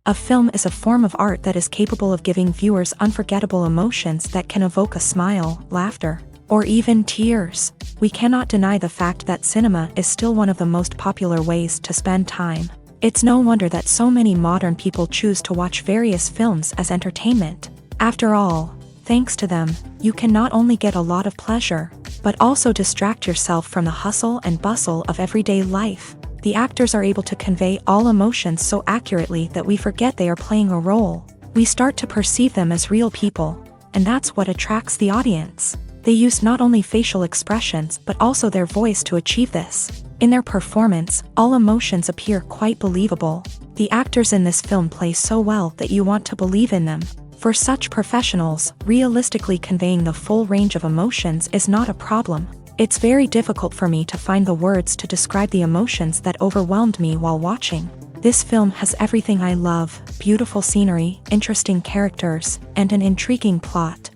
A film is a form of art that is capable of giving viewers unforgettable emotions that can evoke a smile, laughter, or even tears. We cannot deny the fact that cinema is still one of the most popular ways to spend time. It's no wonder that so many modern people choose to watch various films as entertainment. After all, thanks to them, you can not only get a lot of pleasure, but also distract yourself from the hustle and bustle of everyday life. The actors are able to convey all emotions so accurately that we forget they are playing a role. We start to perceive them as real people, and that's what attracts the audience. They use not only facial expressions but also their voice to achieve this. In their performance, all emotions appear quite believable. The actors in this film play so well that you want to believe in them. For such professionals, realistically conveying the full range of emotions is not a problem. It's very difficult for me to find the words to describe the emotions that overwhelmed me while watching. This film has everything I love: beautiful scenery, interesting characters, and an intriguing plot.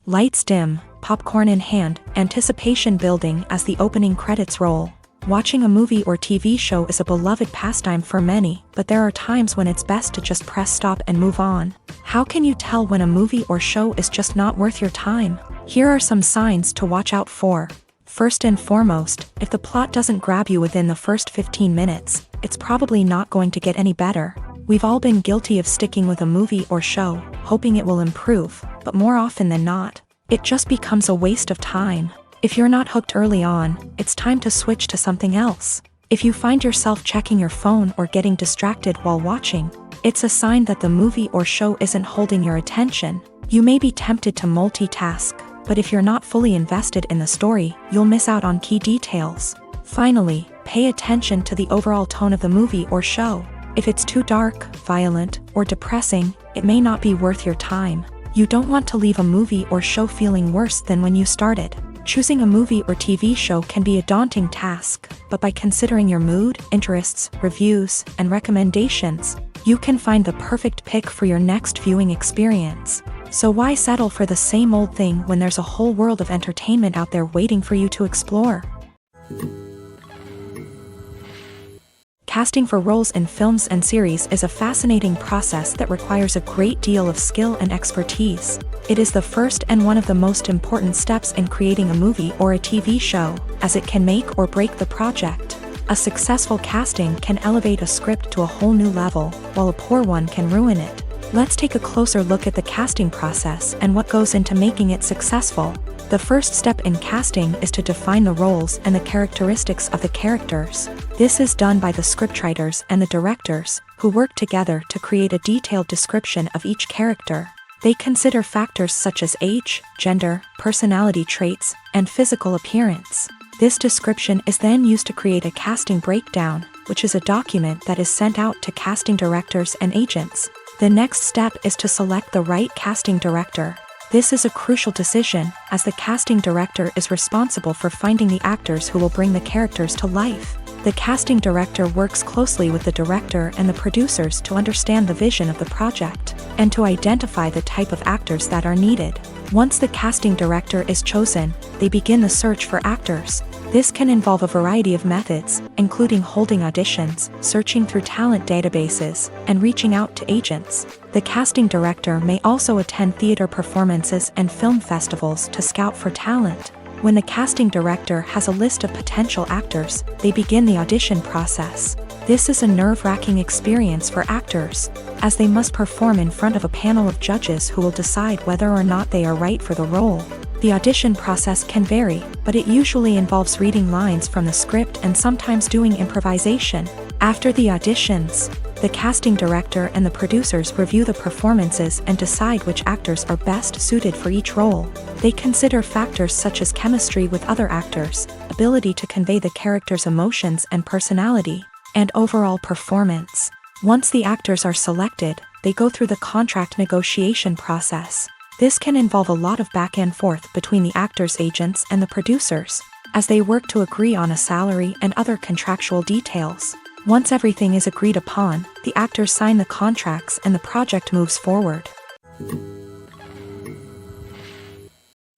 Lights dim, popcorn in hand, anticipation building as the opening credits roll. Watching a movie or TV show is a beloved pastime for many, but there are times when it's best to just press stop and move on. How can you tell when a movie or show is just not worth your time? Here are some signs to watch out for. First and foremost, if the plot doesn't grab you within the first 15 minutes, it's probably not going to get any better. We've all been guilty of sticking with a movie or show, hoping it will improve, but more often than not, it just becomes a waste of time. If you're not hooked early on, it's time to switch to something else. If you find yourself checking your phone or getting distracted while watching, it's a sign that the movie or show isn't holding your attention. You may be tempted to multitask, but if you're not fully invested in the story, you'll miss out on key details. Finally, pay attention to the overall tone of the movie or show. If it's too dark, violent, or depressing, it may not be worth your time. You don't want to leave a movie or show feeling worse than when you started. Choosing a movie or TV show can be a daunting task, but by considering your mood, interests, reviews, and recommendations, you can find the perfect pick for your next viewing experience. So why settle for the same old thing when there's a whole world of entertainment out there waiting for you to explore? Casting for roles in films and series is a fascinating process that requires a great deal of skill and expertise. It is the first and one of the most important steps in creating a movie or a TV show, as it can make or break the project. A successful casting can elevate a script to a whole new level, while a poor one can ruin it. Let's take a closer look at the casting process and what goes into making it successful. The first step in casting is to define the roles and the characteristics of the characters. This is done by the scriptwriters and the directors, who work together to create a detailed description of each character. They consider factors such as age, gender, personality traits, and physical appearance. This description is then used to create a casting breakdown, which is a document that is sent out to casting directors and agents. The next step is to select the right casting director. This is a crucial decision, as the casting director is responsible for finding the actors who will bring the characters to life. The casting director works closely with the director and the producers to understand the vision of the project, and to identify the type of actors that are needed. Once the casting director is chosen, they begin the search for actors. This can involve a variety of methods, including holding auditions, searching through talent databases, and reaching out to agents. The casting director may also attend theater performances and film festivals to scout for talent. When the casting director has a list of potential actors, they begin the audition process. This is a nerve-wracking experience for actors, as they must perform in front of a panel of judges who will decide whether or not they are right for the role. The audition process can vary, but it usually involves reading lines from the script and sometimes doing improvisation. After the auditions, the casting director and the producers review the performances and decide which actors are best suited for each role. They consider factors such as chemistry with other actors, ability to convey the character's emotions and personality, and overall performance. Once the actors are selected, they go through the contract negotiation process. This can involve a lot of back and forth between the actors' agents and the producers, as they work to agree on a salary and other contractual details. Once everything is agreed upon, the actors sign the contracts and the project moves forward.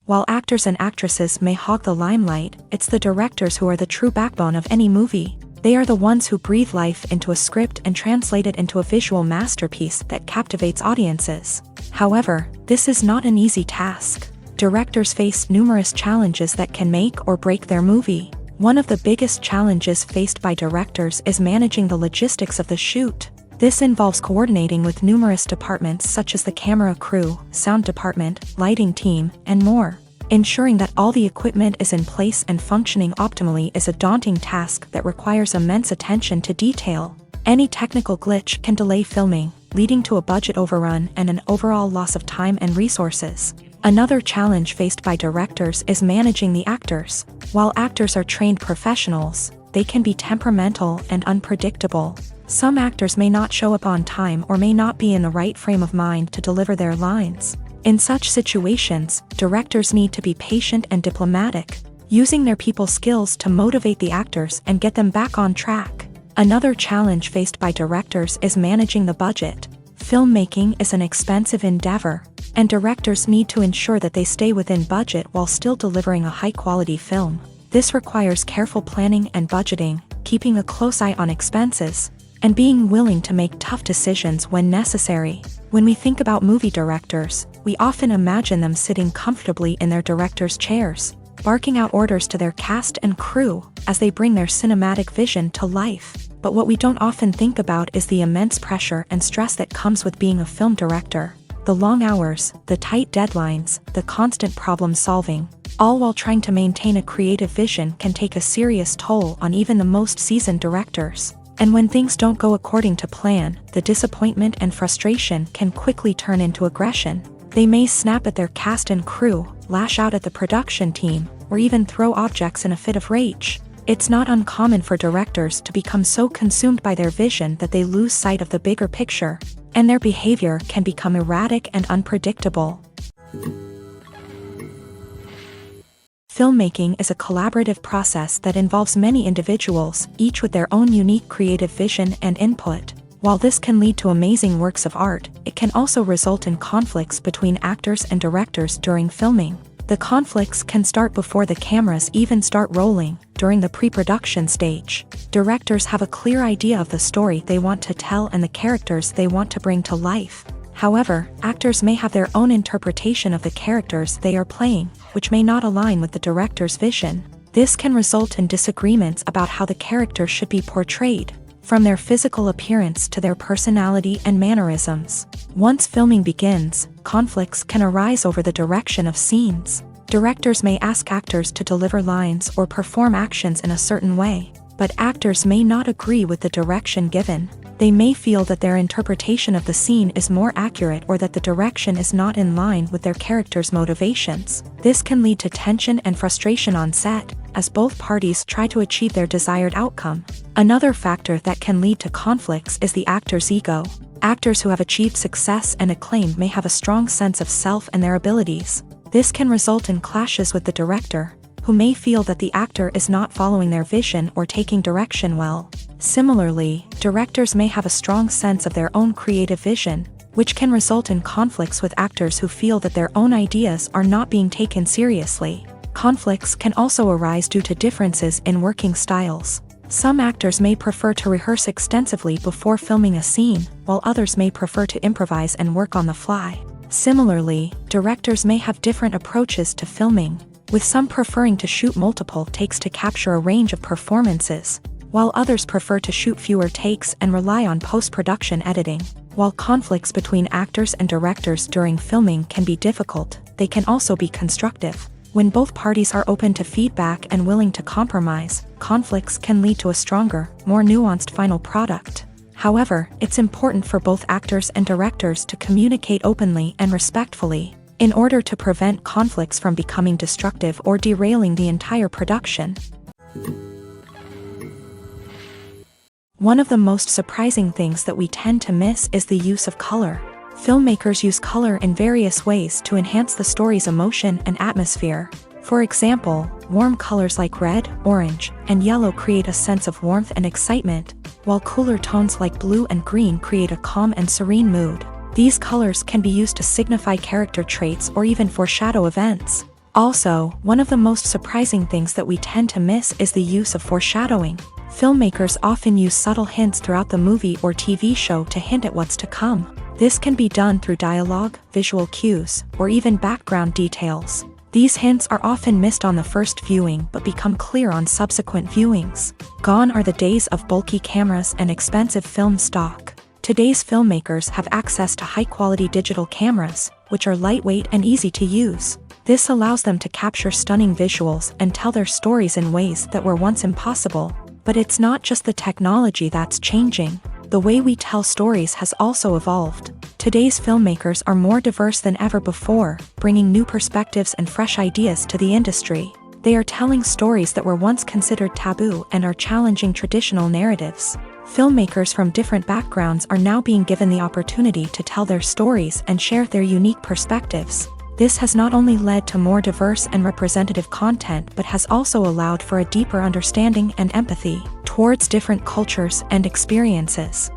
While actors and actresses may hog the limelight, it's the directors who are the true backbone of any movie. They are the ones who breathe life into a script and translate it into a visual masterpiece that captivates audiences. However, this is not an easy task. Directors face numerous challenges that can make or break their movie. One of the biggest challenges faced by directors is managing the logistics of the shoot. This involves coordinating with numerous departments such as the camera crew, sound department, lighting team, and more. Ensuring that all the equipment is in place and functioning optimally is a daunting task that requires immense attention to detail. Any technical glitch can delay filming, leading to a budget overrun and an overall loss of time and resources. Another challenge faced by directors is managing the actors. While actors are trained professionals, they can be temperamental and unpredictable. Some actors may not show up on time or may not be in the right frame of mind to deliver their lines. In such situations, directors need to be patient and diplomatic, using their people skills to motivate the actors and get them back on track. Another challenge faced by directors is managing the budget. Filmmaking is an expensive endeavor, and directors need to ensure that they stay within budget while still delivering a high-quality film. This requires careful planning and budgeting, keeping a close eye on expenses, and being willing to make tough decisions when necessary. When we think about movie directors, we often imagine them sitting comfortably in their director's chairs, barking out orders to their cast and crew as they bring their cinematic vision to life. But what we don't often think about is the immense pressure and stress that comes with being a film director. The long hours, the tight deadlines, the constant problem solving, all while trying to maintain a creative vision can take a serious toll on even the most seasoned directors. And when things don't go according to plan, the disappointment and frustration can quickly turn into aggression. They may snap at their cast and crew, lash out at the production team, or even throw objects in a fit of rage. It's not uncommon for directors to become so consumed by their vision that they lose sight of the bigger picture, and their behavior can become erratic and unpredictable. Filmmaking is a collaborative process that involves many individuals, each with their own unique creative vision and input. While this can lead to amazing works of art, it can also result in conflicts between actors and directors during filming. The conflicts can start before the cameras even start rolling, during the pre-production stage. Directors have a clear idea of the story they want to tell and the characters they want to bring to life. However, actors may have their own interpretation of the characters they are playing, which may not align with the director's vision. This can result in disagreements about how the character should be portrayed, from their physical appearance to their personality and mannerisms. Once filming begins, conflicts can arise over the direction of scenes. Directors may ask actors to deliver lines or perform actions in a certain way, but actors may not agree with the direction given. They may feel that their interpretation of the scene is more accurate or that the direction is not in line with their character's motivations. This can lead to tension and frustration on set, as both parties try to achieve their desired outcome. Another factor that can lead to conflicts is the actor's ego. Actors who have achieved success and acclaim may have a strong sense of self and their abilities. This can result in clashes with the director, who may feel that the actor is not following their vision or taking direction well. Similarly, directors may have a strong sense of their own creative vision, which can result in conflicts with actors who feel that their own ideas are not being taken seriously. Conflicts can also arise due to differences in working styles. Some actors may prefer to rehearse extensively before filming a scene, while others may prefer to improvise and work on the fly. Similarly, directors may have different approaches to filming, with some preferring to shoot multiple takes to capture a range of performances, while others prefer to shoot fewer takes and rely on post-production editing. While conflicts between actors and directors during filming can be difficult, they can also be constructive. When both parties are open to feedback and willing to compromise, conflicts can lead to a stronger, more nuanced final product. However, it's important for both actors and directors to communicate openly and respectfully, in order to prevent conflicts from becoming destructive or derailing the entire production. One of the most surprising things that we tend to miss is the use of color. Filmmakers use color in various ways to enhance the story's emotion and atmosphere. For example, warm colors like red, orange, and yellow create a sense of warmth and excitement, while cooler tones like blue and green create a calm and serene mood. These colors can be used to signify character traits or even foreshadow events. Also, one of the most surprising things that we tend to miss is the use of foreshadowing. Filmmakers often use subtle hints throughout the movie or TV show to hint at what's to come. This can be done through dialogue, visual cues, or even background details. These hints are often missed on the first viewing but become clear on subsequent viewings. Gone are the days of bulky cameras and expensive film stock. Today's filmmakers have access to high-quality digital cameras, which are lightweight and easy to use. This allows them to capture stunning visuals and tell their stories in ways that were once impossible. But it's not just the technology that's changing. The way we tell stories has also evolved. Today's filmmakers are more diverse than ever before, bringing new perspectives and fresh ideas to the industry. They are telling stories that were once considered taboo and are challenging traditional narratives. Filmmakers from different backgrounds are now being given the opportunity to tell their stories and share their unique perspectives. This has not only led to more diverse and representative content but has also allowed for a deeper understanding and empathy towards different cultures and experiences.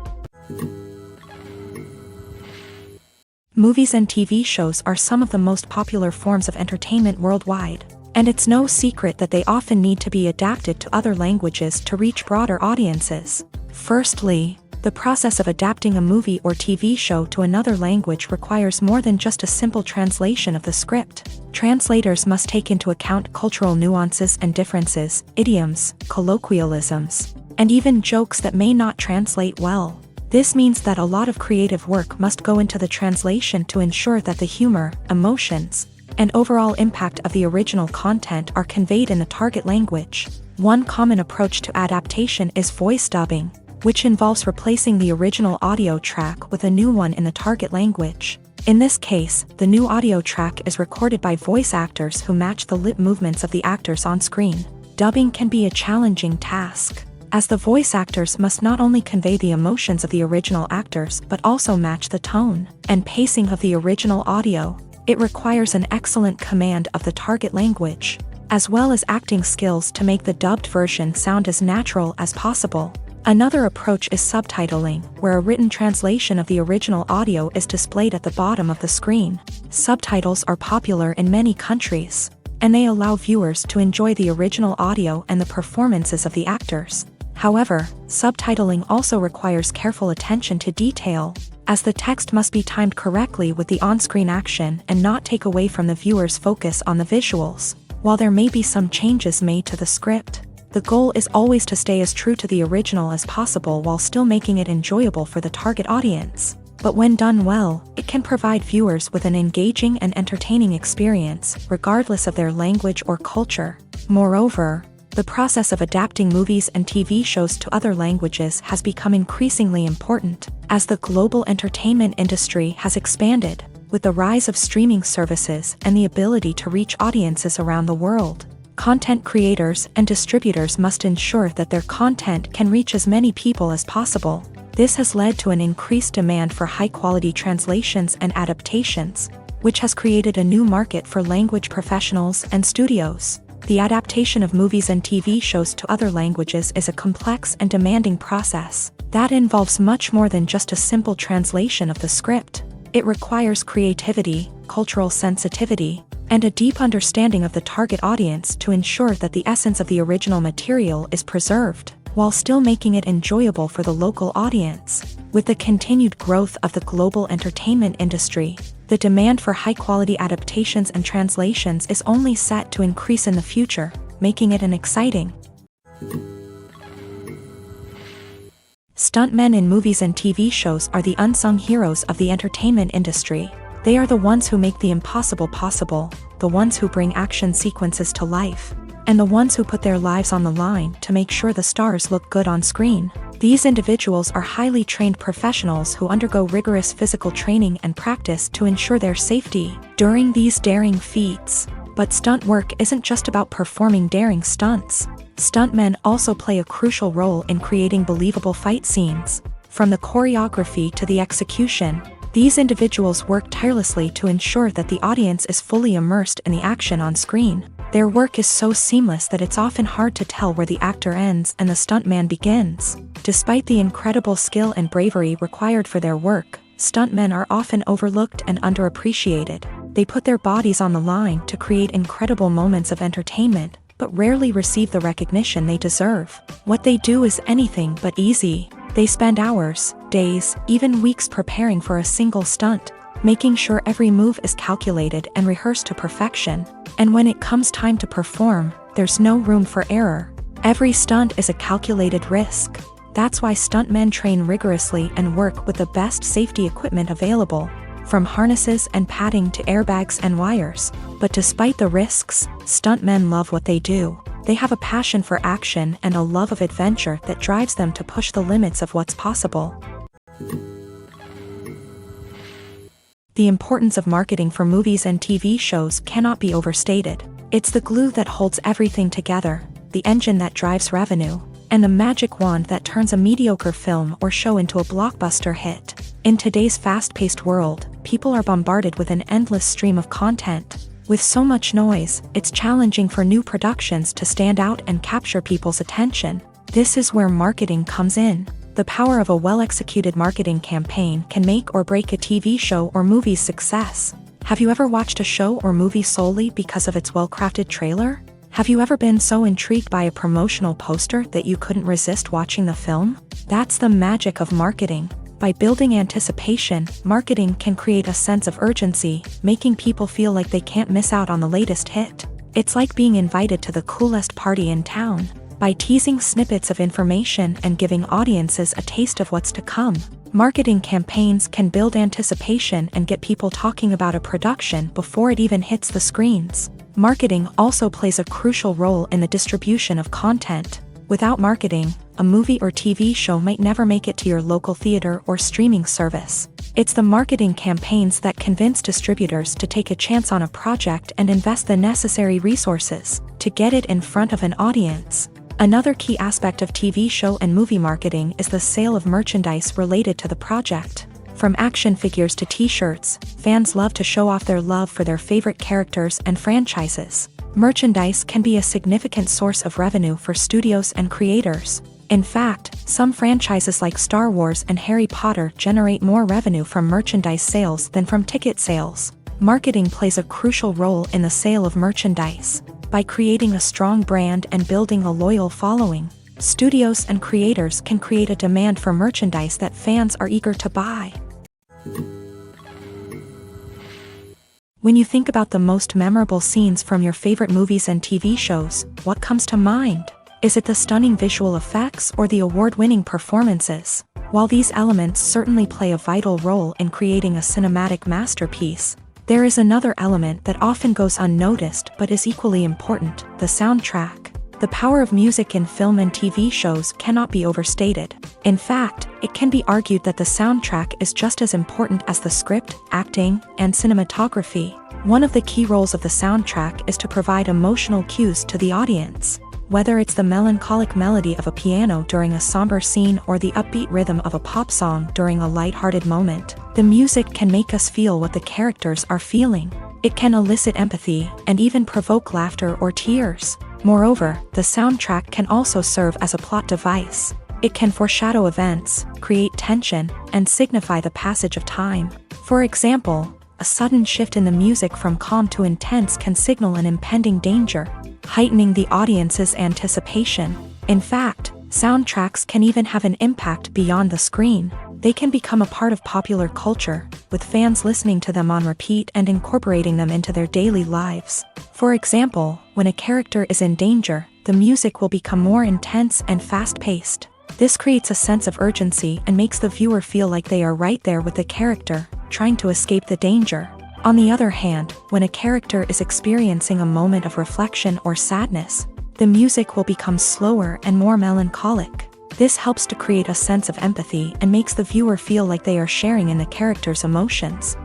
Movies and TV shows are some of the most popular forms of entertainment worldwide, and it's no secret that they often need to be adapted to other languages to reach broader audiences. Firstly, the process of adapting a movie or TV show to another language requires more than just a simple translation of the script. Translators must take into account cultural nuances and differences, idioms, colloquialisms, and even jokes that may not translate well. This means that a lot of creative work must go into the translation to ensure that the humor, emotions, and overall impact of the original content are conveyed in the target language. One common approach to adaptation is voice dubbing, which involves replacing the original audio track with a new one in the target language. In this case, the new audio track is recorded by voice actors who match the lip movements of the actors on screen. Dubbing can be a challenging task, as the voice actors must not only convey the emotions of the original actors but also match the tone and pacing of the original audio. It requires an excellent command of the target language, as well as acting skills to make the dubbed version sound as natural as possible. Another approach is subtitling, where a written translation of the original audio is displayed at the bottom of the screen. Subtitles are popular in many countries, and they allow viewers to enjoy the original audio and the performances of the actors. However, subtitling also requires careful attention to detail, as the text must be timed correctly with the on-screen action and not take away from the viewer's focus on the visuals. While there may be some changes made to the script, the goal is always to stay as true to the original as possible while still making it enjoyable for the target audience. But when done well, it can provide viewers with an engaging and entertaining experience, regardless of their language or culture. Moreover, the process of adapting movies and TV shows to other languages has become increasingly important, as the global entertainment industry has expanded, with the rise of streaming services and the ability to reach audiences around the world. Content creators and distributors must ensure that their content can reach as many people as possible. This has led to an increased demand for high-quality translations and adaptations, which has created a new market for language professionals and studios. The adaptation of movies and TV shows to other languages is a complex and demanding process that involves much more than just a simple translation of the script. It requires creativity, cultural sensitivity, and a deep understanding of the target audience to ensure that the essence of the original material is preserved, while still making it enjoyable for the local audience. With the continued growth of the global entertainment industry, the demand for high-quality adaptations and translations is only set to increase in the future, making it an exciting. Stuntmen in movies and TV shows are the unsung heroes of the entertainment industry. They are the ones who make the impossible possible, the ones who bring action sequences to life, and the ones who put their lives on the line to make sure the stars look good on screen. These individuals are highly trained professionals who undergo rigorous physical training and practice to ensure their safety during these daring feats. But stunt work isn't just about performing daring stunts. Stuntmen also play a crucial role in creating believable fight scenes. From the choreography to the execution, these individuals work tirelessly to ensure that the audience is fully immersed in the action on screen. Their work is so seamless that it's often hard to tell where the actor ends and the stuntman begins. Despite the incredible skill and bravery required for their work, stuntmen are often overlooked and underappreciated. They put their bodies on the line to create incredible moments of entertainment, but rarely receive the recognition they deserve. What they do is anything but easy. They spend hours, days, even weeks preparing for a single stunt, making sure every move is calculated and rehearsed to perfection. And when it comes time to perform, there's no room for error. Every stunt is a calculated risk. That's why stuntmen train rigorously and work with the best safety equipment available, from harnesses and padding to airbags and wires. But despite the risks, stuntmen love what they do. They have a passion for action and a love of adventure that drives them to push the limits of what's possible. The importance of marketing for movies and TV shows cannot be overstated. It's the glue that holds everything together, the engine that drives revenue, and the magic wand that turns a mediocre film or show into a blockbuster hit. In today's fast-paced world, people are bombarded with an endless stream of content. With so much noise, it's challenging for new productions to stand out and capture people's attention. This is where marketing comes in. The power of a well-executed marketing campaign can make or break a TV show or movie's success. Have you ever watched a show or movie solely because of its well-crafted trailer? Have you ever been so intrigued by a promotional poster that you couldn't resist watching the film? That's the magic of marketing. By building anticipation, marketing can create a sense of urgency, making people feel like they can't miss out on the latest hit. It's like being invited to the coolest party in town. By teasing snippets of information and giving audiences a taste of what's to come, marketing campaigns can build anticipation and get people talking about a production before it even hits the screens. Marketing also plays a crucial role in the distribution of content. Without marketing, a movie or TV show might never make it to your local theater or streaming service. It's the marketing campaigns that convince distributors to take a chance on a project and invest the necessary resources to get it in front of an audience. Another key aspect of TV show and movie marketing is the sale of merchandise related to the project. From action figures to t-shirts, fans love to show off their love for their favorite characters and franchises. Merchandise can be a significant source of revenue for studios and creators. In fact, some franchises like Star Wars and Harry Potter generate more revenue from merchandise sales than from ticket sales. Marketing plays a crucial role in the sale of merchandise. By creating a strong brand and building a loyal following, studios and creators can create a demand for merchandise that fans are eager to buy. When you think about the most memorable scenes from your favorite movies and TV shows, what comes to mind? Is it the stunning visual effects or the award-winning performances? While these elements certainly play a vital role in creating a cinematic masterpiece, there is another element that often goes unnoticed but is equally important: the soundtrack. The power of music in film and TV shows cannot be overstated. In fact, it can be argued that the soundtrack is just as important as the script, acting, and cinematography. One of the key roles of the soundtrack is to provide emotional cues to the audience. Whether it's the melancholic melody of a piano during a somber scene or the upbeat rhythm of a pop song during a light-hearted moment, the music can make us feel what the characters are feeling. It can elicit empathy and even provoke laughter or tears. Moreover, the soundtrack can also serve as a plot device. It can foreshadow events, create tension, and signify the passage of time. For example, a sudden shift in the music from calm to intense can signal an impending danger, heightening the audience's anticipation. In fact, soundtracks can even have an impact beyond the screen. They can become a part of popular culture, with fans listening to them on repeat and incorporating them into their daily lives. For example, when a character is in danger, the music will become more intense and fast-paced. This creates a sense of urgency and makes the viewer feel like they are right there with the character, trying to escape the danger. On the other hand, when a character is experiencing a moment of reflection or sadness, the music will become slower and more melancholic. This helps to create a sense of empathy and makes the viewer feel like they are sharing in the character's emotions.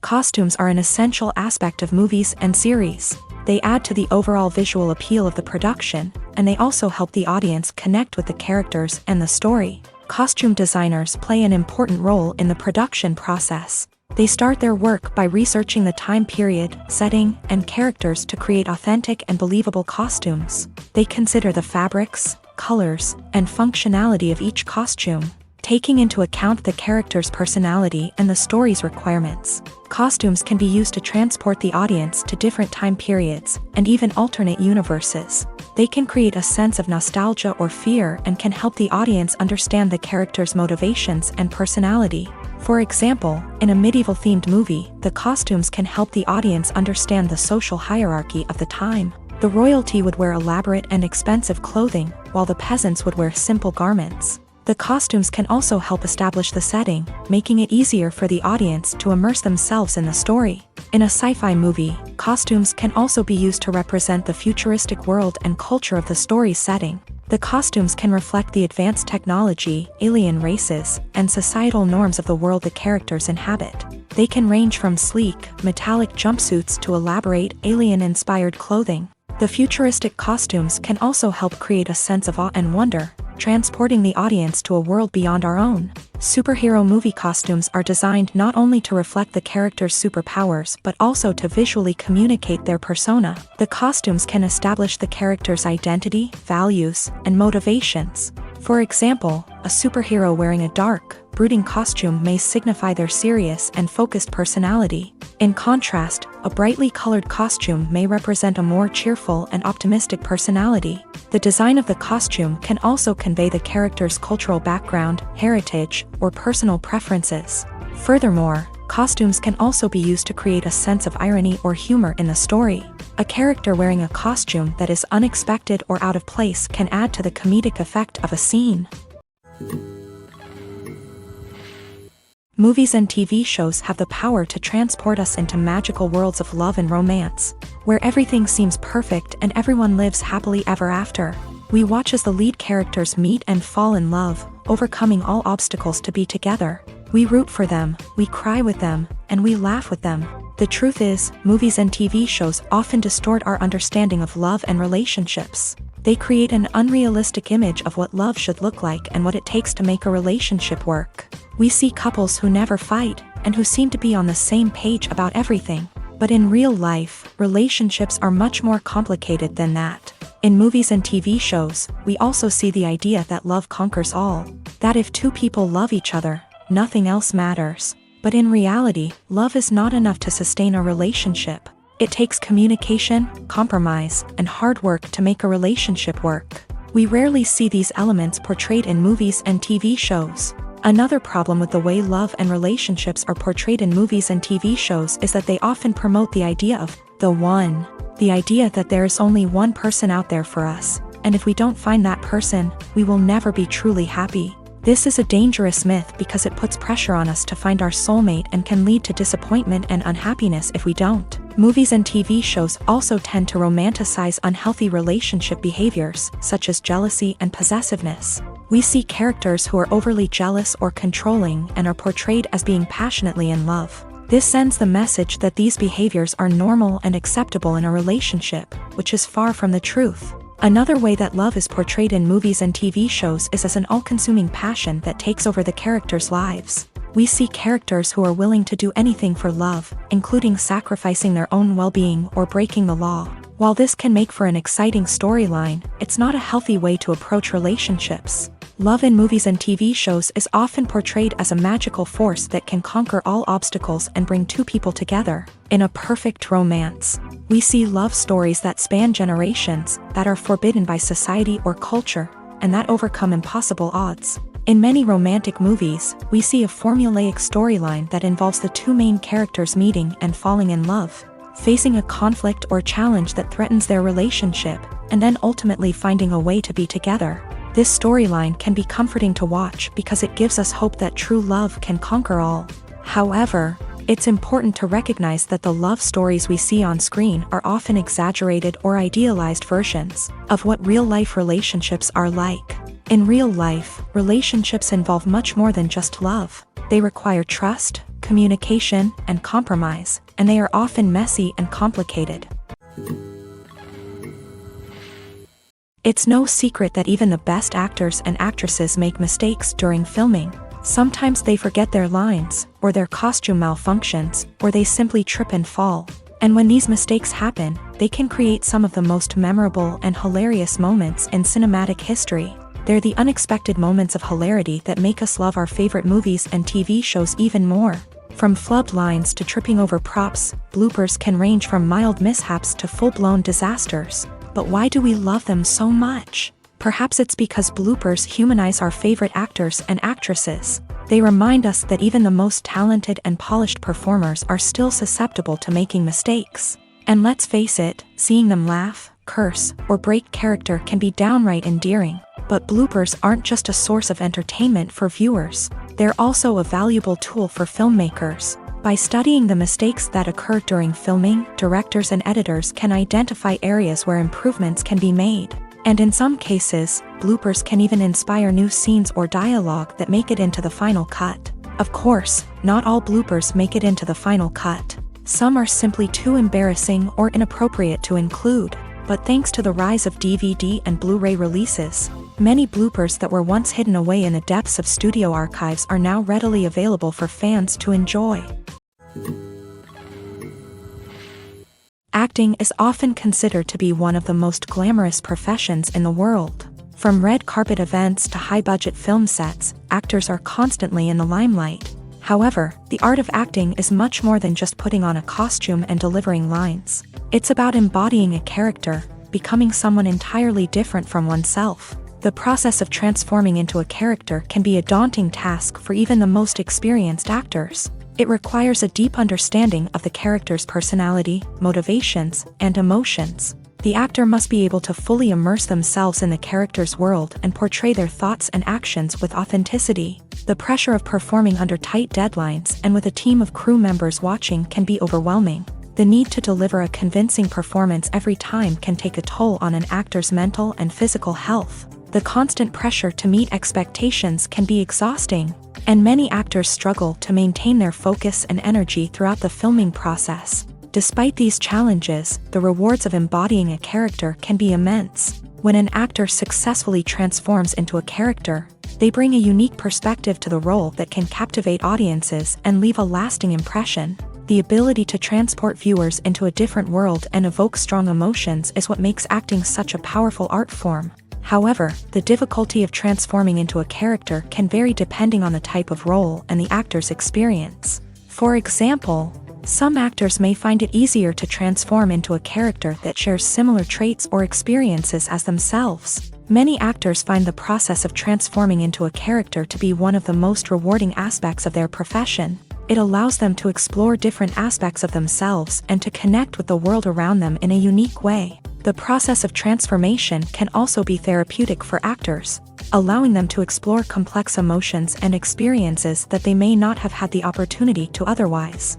Costumes are an essential aspect of movies and series. They add to the overall visual appeal of the production, and they also help the audience connect with the characters and the story. Costume designers play an important role in the production process. They start their work by researching the time period, setting, and characters to create authentic and believable costumes. They consider the fabrics, colors, and functionality of each costume, taking into account the character's personality and the story's requirements. Costumes can be used to transport the audience to different time periods and even alternate universes. They can create a sense of nostalgia or fear and can help the audience understand the character's motivations and personality. For example, in a medieval-themed movie, the costumes can help the audience understand the social hierarchy of the time. The royalty would wear elaborate and expensive clothing, while the peasants would wear simple garments. The costumes can also help establish the setting, making it easier for the audience to immerse themselves in the story. In a sci-fi movie, costumes can also be used to represent the futuristic world and culture of the story's setting. The costumes can reflect the advanced technology, alien races, and societal norms of the world the characters inhabit. They can range from sleek, metallic jumpsuits to elaborate, alien-inspired clothing. The futuristic costumes can also help create a sense of awe and wonder, transporting the audience to a world beyond our own. Superhero movie costumes are designed not only to reflect the character's superpowers but also to visually communicate their persona. The costumes can establish the character's identity, values, and motivations. For example, a superhero wearing a dark, brooding costume may signify their serious and focused personality. In contrast, a brightly colored costume may represent a more cheerful and optimistic personality. The design of the costume can also convey the character's cultural background, heritage, or personal preferences. Furthermore, costumes can also be used to create a sense of irony or humor in the story. A character wearing a costume that is unexpected or out of place can add to the comedic effect of a scene. Movies and TV shows have the power to transport us into magical worlds of love and romance, where everything seems perfect and everyone lives happily ever after. We watch as the lead characters meet and fall in love, overcoming all obstacles to be together. We root for them, we cry with them, and we laugh with them. The truth is, movies and TV shows often distort our understanding of love and relationships. They create an unrealistic image of what love should look like and what it takes to make a relationship work. We see couples who never fight, and who seem to be on the same page about everything. But in real life, relationships are much more complicated than that. In movies and TV shows, we also see the idea that love conquers all. That if two people love each other, nothing else matters. But in reality, love is not enough to sustain a relationship. It takes communication, compromise, and hard work to make a relationship work. We rarely see these elements portrayed in movies and TV shows. Another problem with the way love and relationships are portrayed in movies and TV shows is that they often promote the idea of the one. The idea that there is only one person out there for us, and if we don't find that person, we will never be truly happy. This is a dangerous myth because it puts pressure on us to find our soulmate and can lead to disappointment and unhappiness if we don't. Movies and TV shows also tend to romanticize unhealthy relationship behaviors, such as jealousy and possessiveness. We see characters who are overly jealous or controlling and are portrayed as being passionately in love. This sends the message that these behaviors are normal and acceptable in a relationship, which is far from the truth. Another way that love is portrayed in movies and TV shows is as an all-consuming passion that takes over the characters' lives. We see characters who are willing to do anything for love, including sacrificing their own well-being or breaking the law. While this can make for an exciting storyline, it's not a healthy way to approach relationships. Love in movies and TV shows is often portrayed as a magical force that can conquer all obstacles and bring two people together. In a perfect romance, we see love stories that span generations, that are forbidden by society or culture, and that overcome impossible odds. In many romantic movies, we see a formulaic storyline that involves the two main characters meeting and falling in love, facing a conflict or challenge that threatens their relationship, and then ultimately finding a way to be together. This storyline can be comforting to watch because it gives us hope that true love can conquer all. However, it's important to recognize that the love stories we see on screen are often exaggerated or idealized versions of what real-life relationships are like. In real life, relationships involve much more than just love. They require trust, communication, and compromise, and they are often messy and complicated. It's no secret that even the best actors and actresses make mistakes during filming. Sometimes they forget their lines, or their costume malfunctions, or they simply trip and fall. And when these mistakes happen, they can create some of the most memorable and hilarious moments in cinematic history. They're the unexpected moments of hilarity that make us love our favorite movies and TV shows even more. From flubbed lines to tripping over props, bloopers can range from mild mishaps to full-blown disasters. But why do we love them so much? Perhaps it's because bloopers humanize our favorite actors and actresses. They remind us that even the most talented and polished performers are still susceptible to making mistakes. And let's face it, seeing them laugh, curse, or break character can be downright endearing. But bloopers aren't just a source of entertainment for viewers. They're also a valuable tool for filmmakers. By studying the mistakes that occur during filming, directors and editors can identify areas where improvements can be made. And in some cases, bloopers can even inspire new scenes or dialogue that make it into the final cut. Of course, not all bloopers make it into the final cut. Some are simply too embarrassing or inappropriate to include. But thanks to the rise of DVD and Blu-ray releases, many bloopers that were once hidden away in the depths of studio archives are now readily available for fans to enjoy. Acting is often considered to be one of the most glamorous professions in the world. From red carpet events to high-budget film sets, actors are constantly in the limelight. However, the art of acting is much more than just putting on a costume and delivering lines. It's about embodying a character, becoming someone entirely different from oneself. The process of transforming into a character can be a daunting task for even the most experienced actors. It requires a deep understanding of the character's personality, motivations, and emotions. The actor must be able to fully immerse themselves in the character's world and portray their thoughts and actions with authenticity. The pressure of performing under tight deadlines and with a team of crew members watching can be overwhelming. The need to deliver a convincing performance every time can take a toll on an actor's mental and physical health. The constant pressure to meet expectations can be exhausting, and many actors struggle to maintain their focus and energy throughout the filming process. Despite these challenges, the rewards of embodying a character can be immense. When an actor successfully transforms into a character, they bring a unique perspective to the role that can captivate audiences and leave a lasting impression. The ability to transport viewers into a different world and evoke strong emotions is what makes acting such a powerful art form. However, the difficulty of transforming into a character can vary depending on the type of role and the actor's experience. For example, some actors may find it easier to transform into a character that shares similar traits or experiences as themselves. Many actors find the process of transforming into a character to be one of the most rewarding aspects of their profession. It allows them to explore different aspects of themselves and to connect with the world around them in a unique way. The process of transformation can also be therapeutic for actors, allowing them to explore complex emotions and experiences that they may not have had the opportunity to otherwise.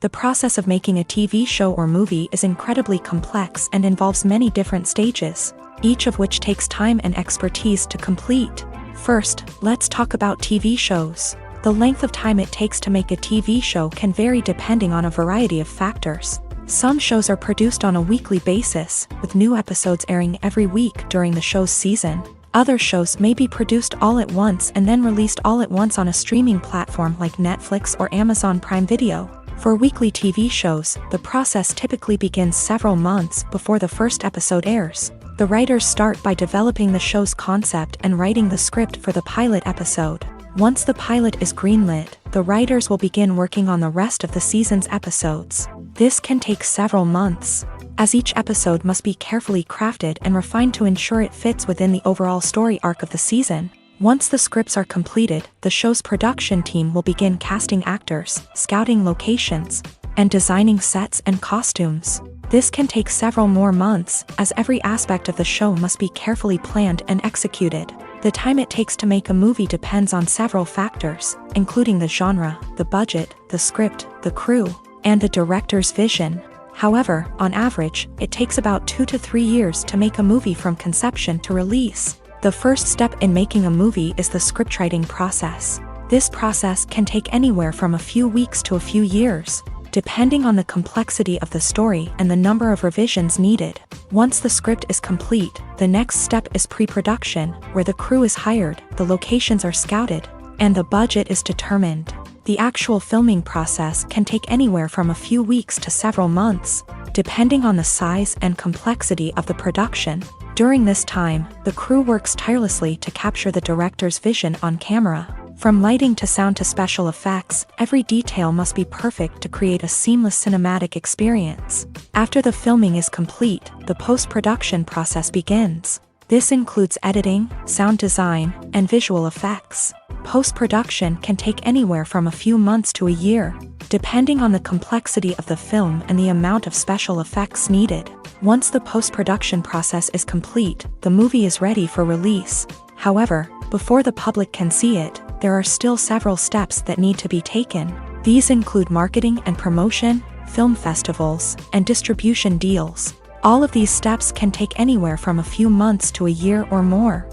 The process of making a TV show or movie is incredibly complex and involves many different stages, each of which takes time and expertise to complete. First, let's talk about TV shows. The length of time it takes to make a TV show can vary depending on a variety of factors. Some shows are produced on a weekly basis, with new episodes airing every week during the show's season. Other shows may be produced all at once and then released all at once on a streaming platform like Netflix or Amazon Prime Video. For weekly TV shows, the process typically begins several months before the first episode airs. The writers start by developing the show's concept and writing the script for the pilot episode. Once the pilot is greenlit, the writers will begin working on the rest of the season's episodes. This can take several months, as each episode must be carefully crafted and refined to ensure it fits within the overall story arc of the season. Once the scripts are completed, the show's production team will begin casting actors, scouting locations, and designing sets and costumes. This can take several more months, as every aspect of the show must be carefully planned and executed. The time it takes to make a movie depends on several factors, including the genre, the budget, the script, the crew, and the director's vision. However, on average, it takes about 2 to 3 years to make a movie from conception to release. The first step in making a movie is the scriptwriting process. This process can take anywhere from a few weeks to a few years, depending on the complexity of the story and the number of revisions needed. Once the script is complete, the next step is pre-production, where the crew is hired, the locations are scouted, and the budget is determined. The actual filming process can take anywhere from a few weeks to several months, depending on the size and complexity of the production. During this time, the crew works tirelessly to capture the director's vision on camera. From lighting to sound to special effects, every detail must be perfect to create a seamless cinematic experience. After the filming is complete, the post-production process begins. This includes editing, sound design, and visual effects. Post-production can take anywhere from a few months to a year, depending on the complexity of the film and the amount of special effects needed. Once the post-production process is complete, the movie is ready for release. However, before the public can see it, there are still several steps that need to be taken. These include marketing and promotion, film festivals, and distribution deals. All of these steps can take anywhere from a few months to a year or more.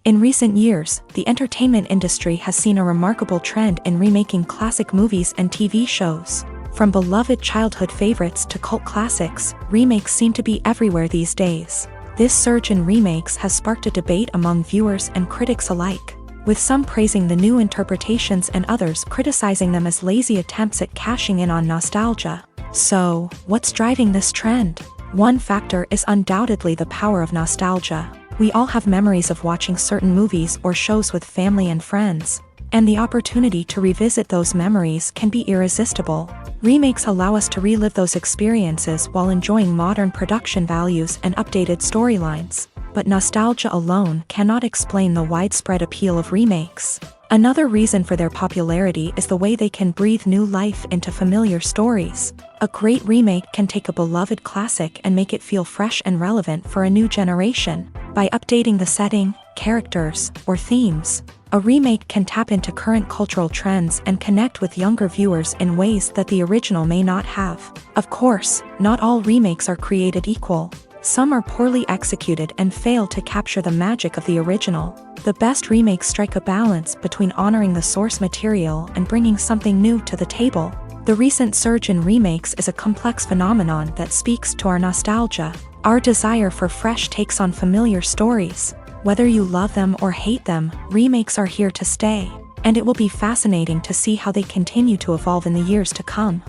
In recent years, the entertainment industry has seen a remarkable trend in remaking classic movies and TV shows. From beloved childhood favorites to cult classics, remakes seem to be everywhere these days. This surge in remakes has sparked a debate among viewers and critics alike, with some praising the new interpretations and others criticizing them as lazy attempts at cashing in on nostalgia. So, what's driving this trend? One factor is undoubtedly the power of nostalgia. We all have memories of watching certain movies or shows with family and friends, and the opportunity to revisit those memories can be irresistible. Remakes allow us to relive those experiences while enjoying modern production values and updated storylines. But nostalgia alone cannot explain the widespread appeal of remakes. Another reason for their popularity is the way they can breathe new life into familiar stories. A great remake can take a beloved classic and make it feel fresh and relevant for a new generation. By updating the setting, characters, or themes, a remake can tap into current cultural trends and connect with younger viewers in ways that the original may not have. Of course, not all remakes are created equal. Some are poorly executed and fail to capture the magic of the original. The best remakes strike a balance between honoring the source material and bringing something new to the table. The recent surge in remakes is a complex phenomenon that speaks to our nostalgia, our desire for fresh takes on familiar stories. Whether you love them or hate them, remakes are here to stay, and it will be fascinating to see how they continue to evolve in the years to come.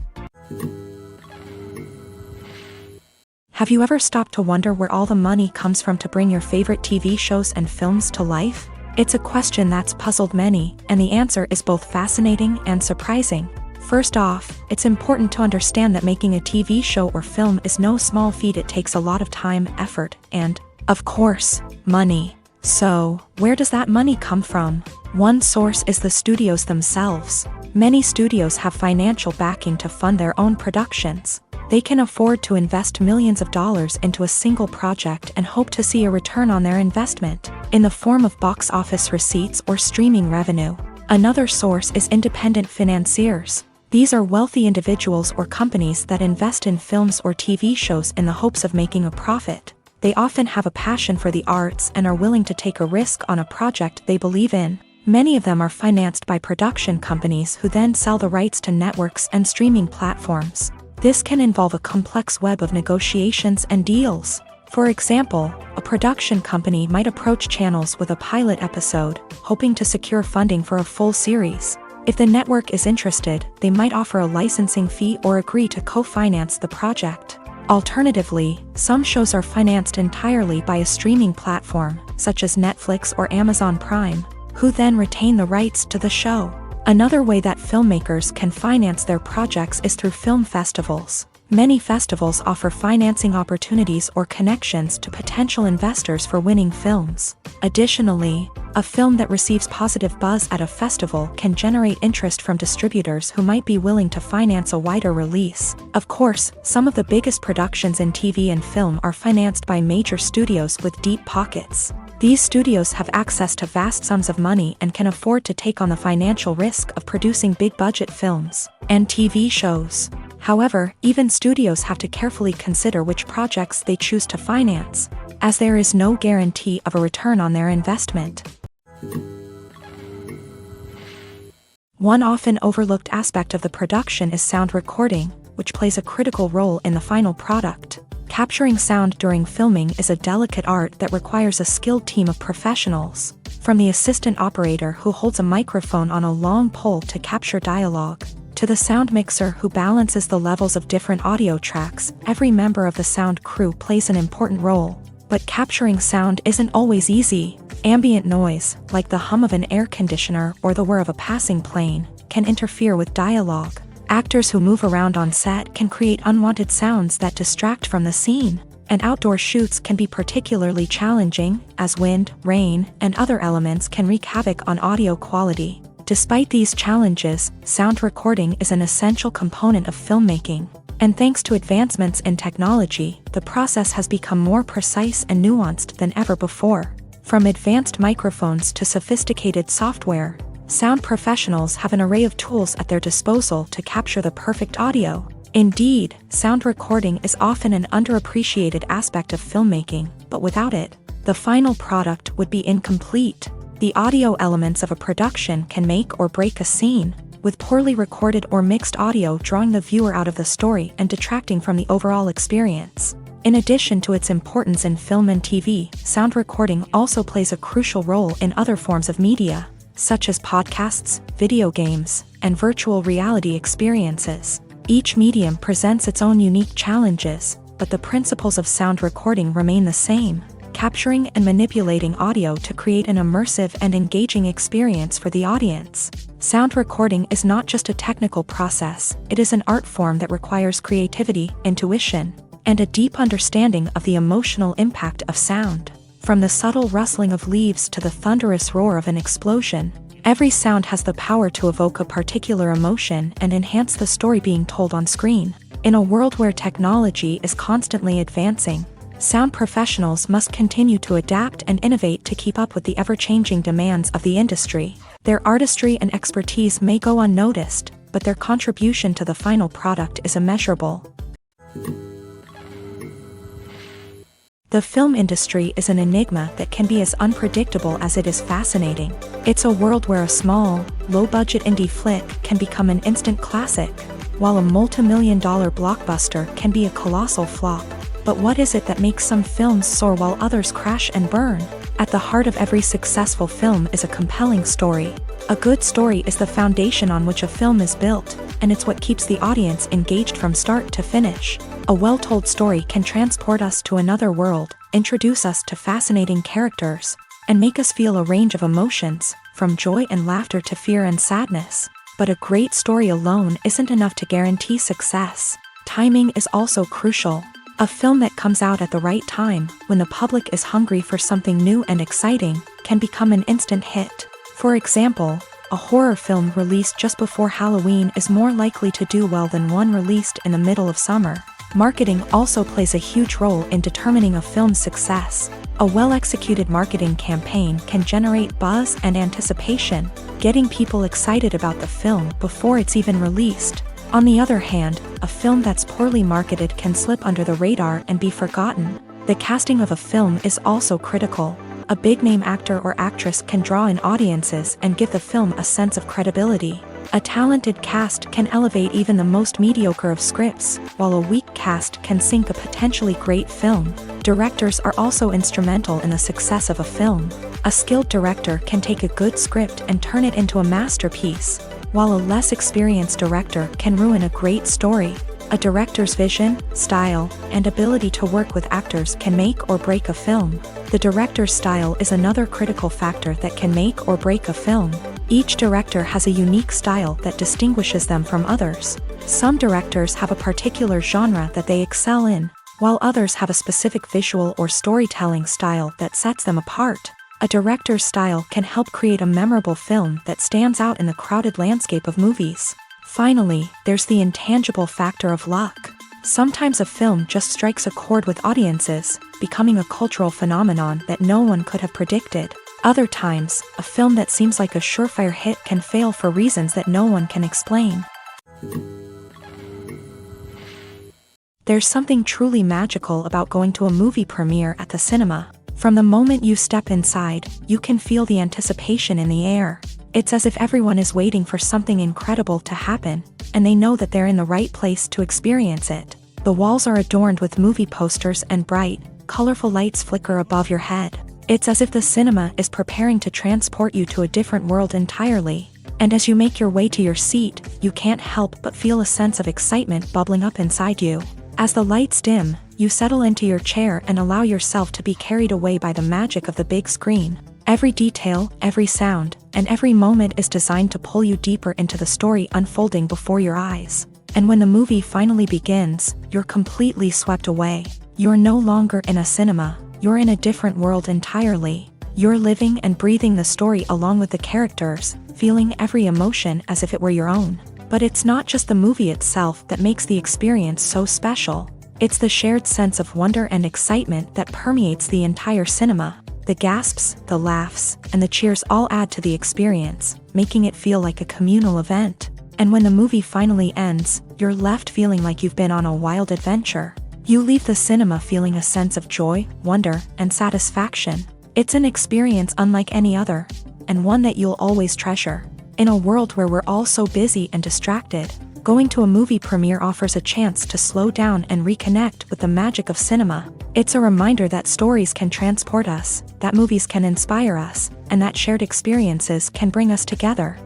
Have you ever stopped to wonder where all the money comes from to bring your favorite TV shows and films to life? It's a question that's puzzled many, and the answer is both fascinating and surprising. First off, it's important to understand that making a TV show or film is no small feat. It takes a lot of time, effort, and, of course, money. So, where does that money come from? One source is the studios themselves. Many studios have financial backing to fund their own productions. They can afford to invest millions of dollars into a single project and hope to see a return on their investment, in the form of box office receipts or streaming revenue. Another source is independent financiers. These are wealthy individuals or companies that invest in films or TV shows in the hopes of making a profit. They often have a passion for the arts and are willing to take a risk on a project they believe in. Many of them are financed by production companies who then sell the rights to networks and streaming platforms. This can involve a complex web of negotiations and deals. For example, a production company might approach channels with a pilot episode, hoping to secure funding for a full series. If the network is interested, they might offer a licensing fee or agree to co-finance the project. Alternatively, some shows are financed entirely by a streaming platform, such as Netflix or Amazon Prime, who then retain the rights to the show. Another way that filmmakers can finance their projects is through film festivals. Many festivals offer financing opportunities or connections to potential investors for winning films. Additionally, a film that receives positive buzz at a festival can generate interest from distributors who might be willing to finance a wider release. Of course, some of the biggest productions in TV and film are financed by major studios with deep pockets. These studios have access to vast sums of money and can afford to take on the financial risk of producing big-budget films and TV shows. However, even studios have to carefully consider which projects they choose to finance, as there is no guarantee of a return on their investment. One often overlooked aspect of the production is sound recording, which plays a critical role in the final product. Capturing sound during filming is a delicate art that requires a skilled team of professionals. From the assistant operator who holds a microphone on a long pole to capture dialogue, to the sound mixer who balances the levels of different audio tracks, every member of the sound crew plays an important role. But capturing sound isn't always easy. Ambient noise, like the hum of an air conditioner or the whir of a passing plane, can interfere with dialogue. Actors who move around on set can create unwanted sounds that distract from the scene. And outdoor shoots can be particularly challenging, as wind, rain, and other elements can wreak havoc on audio quality. Despite these challenges, sound recording is an essential component of filmmaking. And thanks to advancements in technology, the process has become more precise and nuanced than ever before. From advanced microphones to sophisticated software, sound professionals have an array of tools at their disposal to capture the perfect audio. Indeed, sound recording is often an underappreciated aspect of filmmaking, but without it, the final product would be incomplete. The audio elements of a production can make or break a scene, with poorly recorded or mixed audio drawing the viewer out of the story and detracting from the overall experience. In addition to its importance in film and TV, sound recording also plays a crucial role in other forms of media, such as podcasts, video games, and virtual reality experiences. Each medium presents its own unique challenges, but the principles of sound recording remain the same: capturing and manipulating audio to create an immersive and engaging experience for the audience. Sound recording is not just a technical process, it is an art form that requires creativity, intuition, and a deep understanding of the emotional impact of sound. From the subtle rustling of leaves to the thunderous roar of an explosion, every sound has the power to evoke a particular emotion and enhance the story being told on screen. In a world where technology is constantly advancing, sound professionals must continue to adapt and innovate to keep up with the ever-changing demands of the industry. Their artistry and expertise may go unnoticed, but their contribution to the final product is immeasurable. The film industry is an enigma that can be as unpredictable as it is fascinating. It's a world where a small, low-budget indie flick can become an instant classic, while a multi-million-dollar blockbuster can be a colossal flop. But what is it that makes some films soar while others crash and burn? At the heart of every successful film is a compelling story. A good story is the foundation on which a film is built, and it's what keeps the audience engaged from start to finish. A well-told story can transport us to another world, introduce us to fascinating characters, and make us feel a range of emotions, from joy and laughter to fear and sadness. But a great story alone isn't enough to guarantee success. Timing is also crucial. A film that comes out at the right time, when the public is hungry for something new and exciting, can become an instant hit. For example, a horror film released just before Halloween is more likely to do well than one released in the middle of summer. Marketing also plays a huge role in determining a film's success. A well-executed marketing campaign can generate buzz and anticipation, getting people excited about the film before it's even released. On the other hand, a film that's poorly marketed can slip under the radar and be forgotten. The casting of a film is also critical. A big-name actor or actress can draw in audiences and give the film a sense of credibility. A talented cast can elevate even the most mediocre of scripts, while a weak cast can sink a potentially great film. Directors are also instrumental in the success of a film. A skilled director can take a good script and turn it into a masterpiece, while a less experienced director can ruin a great story. A director's vision, style, and ability to work with actors can make or break a film. The director's style is another critical factor that can make or break a film. Each director has a unique style that distinguishes them from others. Some directors have a particular genre that they excel in, while others have a specific visual or storytelling style that sets them apart. A director's style can help create a memorable film that stands out in the crowded landscape of movies. Finally, there's the intangible factor of luck. Sometimes a film just strikes a chord with audiences, becoming a cultural phenomenon that no one could have predicted. Other times, a film that seems like a surefire hit can fail for reasons that no one can explain. There's something truly magical about going to a movie premiere at the cinema. From the moment you step inside, you can feel the anticipation in the air. It's as if everyone is waiting for something incredible to happen, and they know that they're in the right place to experience it. The walls are adorned with movie posters and bright, colorful lights flicker above your head. It's as if the cinema is preparing to transport you to a different world entirely. And as you make your way to your seat, you can't help but feel a sense of excitement bubbling up inside you. As the lights dim, you settle into your chair and allow yourself to be carried away by the magic of the big screen. Every detail, every sound, and every moment is designed to pull you deeper into the story unfolding before your eyes. And when the movie finally begins, you're completely swept away. You're no longer in a cinema, you're in a different world entirely. You're living and breathing the story along with the characters, feeling every emotion as if it were your own. But it's not just the movie itself that makes the experience so special. It's the shared sense of wonder and excitement that permeates the entire cinema. The gasps, the laughs, and the cheers all add to the experience, making it feel like a communal event. And when the movie finally ends, you're left feeling like you've been on a wild adventure. You leave the cinema feeling a sense of joy, wonder, and satisfaction. It's an experience unlike any other, and one that you'll always treasure. In a world where we're all so busy and distracted, going to a movie premiere offers a chance to slow down and reconnect with the magic of cinema. It's a reminder that stories can transport us, that movies can inspire us, and that shared experiences can bring us together.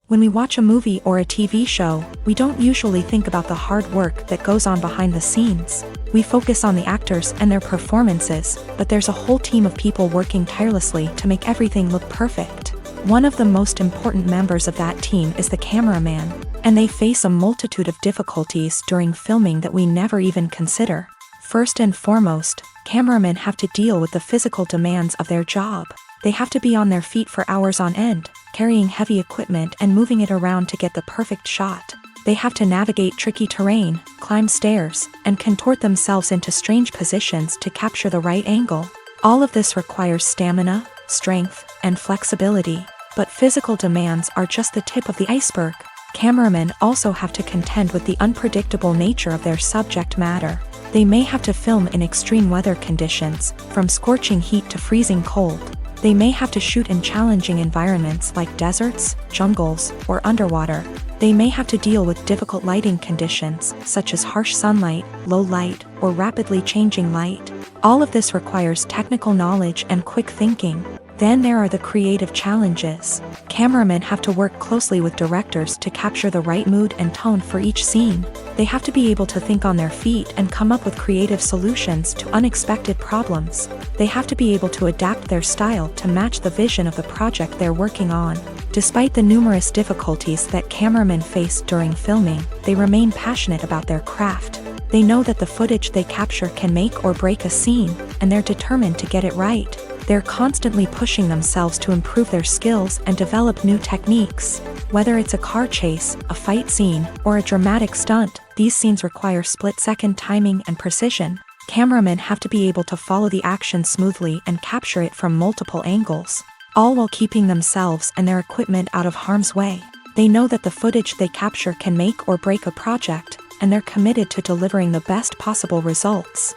When we watch a movie or a TV show, we don't usually think about the hard work that goes on behind the scenes. We focus on the actors and their performances, but there's a whole team of people working tirelessly to make everything look perfect. One of the most important members of that team is the cameraman, and they face a multitude of difficulties during filming that we never even consider. First and foremost, cameramen have to deal with the physical demands of their job. They have to be on their feet for hours on end, carrying heavy equipment and moving it around to get the perfect shot. They have to navigate tricky terrain, climb stairs, and contort themselves into strange positions to capture the right angle. All of this requires stamina, strength, and flexibility. But physical demands are just the tip of the iceberg. Cameramen also have to contend with the unpredictable nature of their subject matter. They may have to film in extreme weather conditions, from scorching heat to freezing cold. They may have to shoot in challenging environments like deserts, jungles, or underwater. They may have to deal with difficult lighting conditions, such as harsh sunlight, low light, or rapidly changing light. All of this requires technical knowledge and quick thinking. Then there are the creative challenges. Cameramen have to work closely with directors to capture the right mood and tone for each scene. They have to be able to think on their feet and come up with creative solutions to unexpected problems. They have to be able to adapt their style to match the vision of the project they're working on. Despite the numerous difficulties that cameramen face during filming, they remain passionate about their craft. They know that the footage they capture can make or break a scene, and they're determined to get it right. They're constantly pushing themselves to improve their skills and develop new techniques. Whether it's a car chase, a fight scene, or a dramatic stunt, these scenes require split-second timing and precision. Cameramen have to be able to follow the action smoothly and capture it from multiple angles, all while keeping themselves and their equipment out of harm's way. They know that the footage they capture can make or break a project, and they're committed to delivering the best possible results.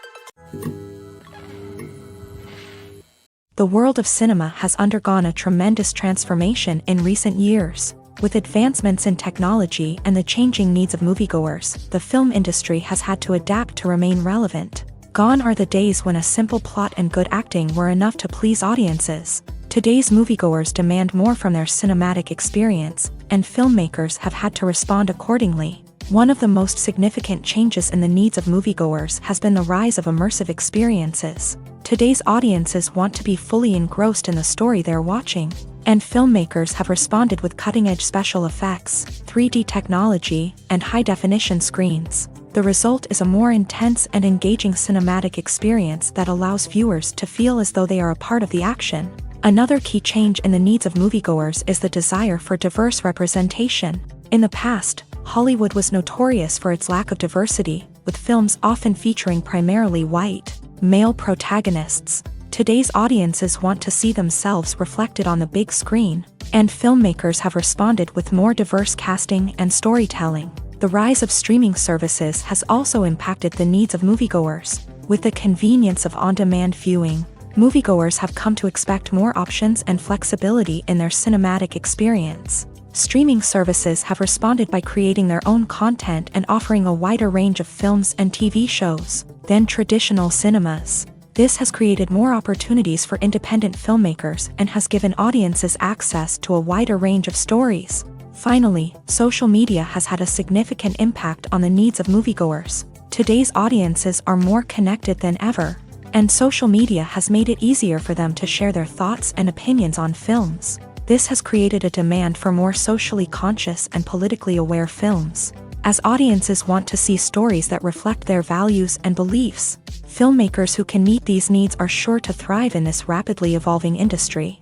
The world of cinema has undergone a tremendous transformation in recent years. With advancements in technology and the changing needs of moviegoers, the film industry has had to adapt to remain relevant. Gone are the days when a simple plot and good acting were enough to please audiences. Today's moviegoers demand more from their cinematic experience, and filmmakers have had to respond accordingly. One of the most significant changes in the needs of moviegoers has been the rise of immersive experiences. Today's audiences want to be fully engrossed in the story they're watching, and filmmakers have responded with cutting-edge special effects, 3D technology, and high-definition screens. The result is a more intense and engaging cinematic experience that allows viewers to feel as though they are a part of the action. Another key change in the needs of moviegoers is the desire for diverse representation. In the past, Hollywood was notorious for its lack of diversity, with films often featuring primarily white, male protagonists. Today's audiences want to see themselves reflected on the big screen, and filmmakers have responded with more diverse casting and storytelling. The rise of streaming services has also impacted the needs of moviegoers. With the convenience of on-demand viewing, moviegoers have come to expect more options and flexibility in their cinematic experience. streaming services have responded by creating their own content and offering a wider range of films and TV shows than traditional cinemas. This has created more opportunities for independent filmmakers and has given audiences access to a wider range of stories. Finally, social media has had a significant impact on the needs of moviegoers. Today's audiences are more connected than ever, and social media has made it easier for them to share their thoughts and opinions on films. This has created a demand for more socially conscious and politically aware films. As audiences want to see stories that reflect their values and beliefs, filmmakers who can meet these needs are sure to thrive in this rapidly evolving industry.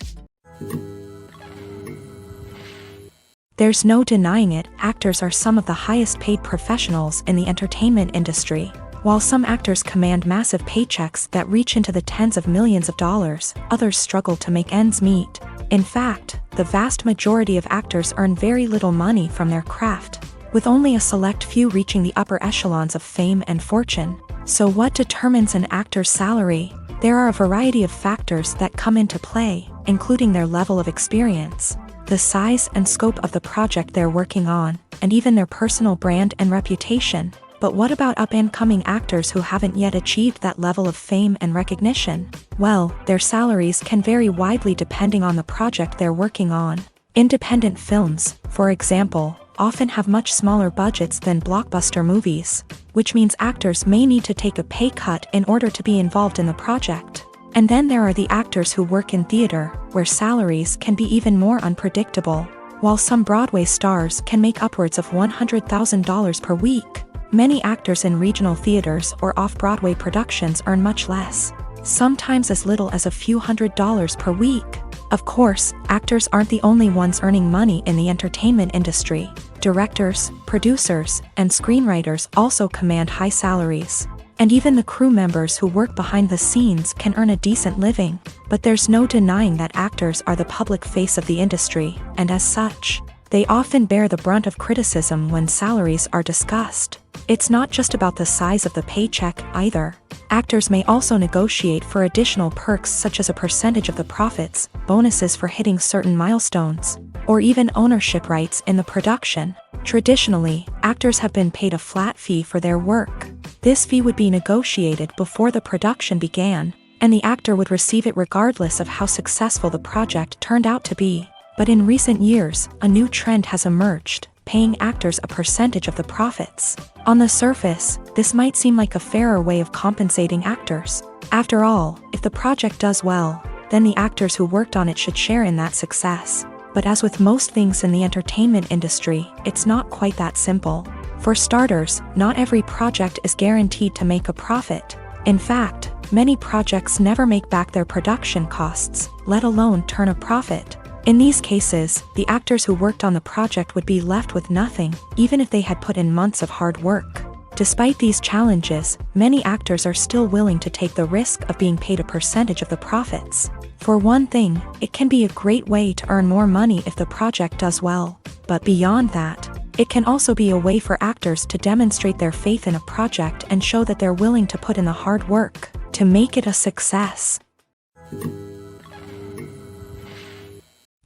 There's no denying it, actors are some of the highest paid professionals in the entertainment industry. While some actors command massive paychecks that reach into the tens of millions of dollars, others struggle to make ends meet. In fact, the vast majority of actors earn very little money from their craft, with only a select few reaching the upper echelons of fame and fortune. So what determines an actor's salary? There are a variety of factors that come into play, including their level of experience, the size and scope of the project they're working on, and even their personal brand and reputation. But what about up-and-coming actors who haven't yet achieved that level of fame and recognition? Well, their salaries can vary widely depending on the project they're working on. Independent films, for example, often have much smaller budgets than blockbuster movies, which means actors may need to take a pay cut in order to be involved in the project. And then there are the actors who work in theater, where salaries can be even more unpredictable. While some Broadway stars can make upwards of $100,000 per week, many actors in regional theaters or off-Broadway productions earn much less, sometimes as little as a few $100s per week. Of course, actors aren't the only ones earning money in the entertainment industry. Directors, producers, and screenwriters also command high salaries. And even the crew members who work behind the scenes can earn a decent living. But there's no denying that actors are the public face of the industry, and as such, they often bear the brunt of criticism when salaries are discussed. It's not just about the size of the paycheck, either. Actors may also negotiate for additional perks such as a percentage of the profits, bonuses for hitting certain milestones, or even ownership rights in the production. Traditionally, actors have been paid a flat fee for their work. This fee would be negotiated before the production began, and the actor would receive it regardless of how successful the project turned out to be. But in recent years, a new trend has emerged, paying actors a percentage of the profits. On the surface, this might seem like a fairer way of compensating actors. After all, if the project does well, then the actors who worked on it should share in that success. But as with most things in the entertainment industry, it's not quite that simple. For starters, not every project is guaranteed to make a profit. In fact, many projects never make back their production costs, let alone turn a profit. In these cases, the actors who worked on the project would be left with nothing, even if they had put in months of hard work. Despite these challenges, many actors are still willing to take the risk of being paid a percentage of the profits. For one thing, it can be a great way to earn more money if the project does well. But beyond that, it can also be a way for actors to demonstrate their faith in a project and show that they're willing to put in the hard work to make it a success.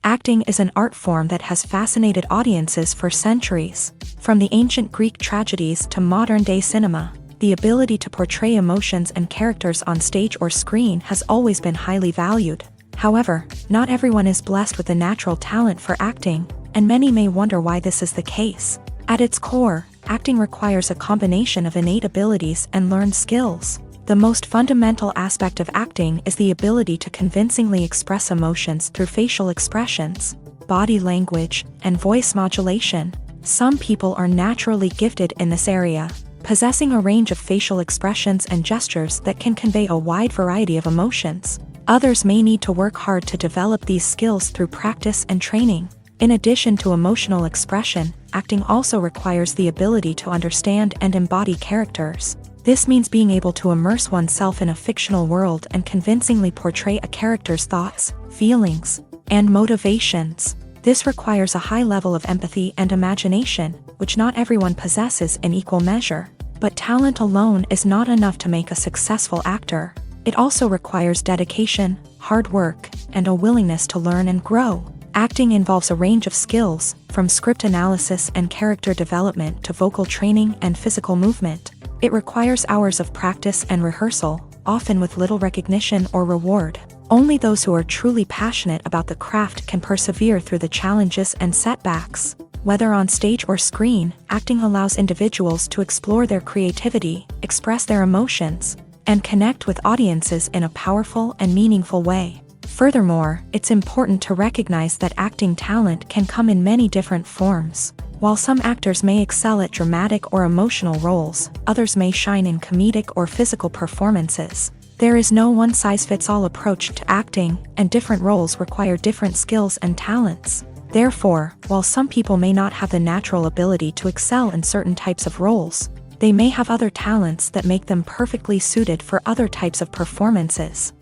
Acting is an art form that has fascinated audiences for centuries. From the ancient Greek tragedies to modern-day cinema, the ability to portray emotions and characters on stage or screen has always been highly valued. However, not everyone is blessed with a natural talent for acting, and many may wonder why this is the case. At its core, acting requires a combination of innate abilities and learned skills. The most fundamental aspect of acting is the ability to convincingly express emotions through facial expressions, body language, and voice modulation. Some people are naturally gifted in this area, possessing a range of facial expressions and gestures that can convey a wide variety of emotions. Others may need to work hard to develop these skills through practice and training. In addition to emotional expression, acting also requires the ability to understand and embody characters. This means being able to immerse oneself in a fictional world and convincingly portray a character's thoughts, feelings, and motivations. This requires a high level of empathy and imagination, which not everyone possesses in equal measure. But talent alone is not enough to make a successful actor. It also requires dedication, hard work, and a willingness to learn and grow. Acting involves a range of skills, from script analysis and character development to vocal training and physical movement. It requires hours of practice and rehearsal, often with little recognition or reward. Only those who are truly passionate about the craft can persevere through the challenges and setbacks. Whether on stage or screen, acting allows individuals to explore their creativity, express their emotions, and connect with audiences in a powerful and meaningful way. Furthermore, it's important to recognize that acting talent can come in many different forms. While some actors may excel at dramatic or emotional roles, others may shine in comedic or physical performances. There is no one-size-fits-all approach to acting, and different roles require different skills and talents. Therefore, while some people may not have the natural ability to excel in certain types of roles, they may have other talents that make them perfectly suited for other types of performances.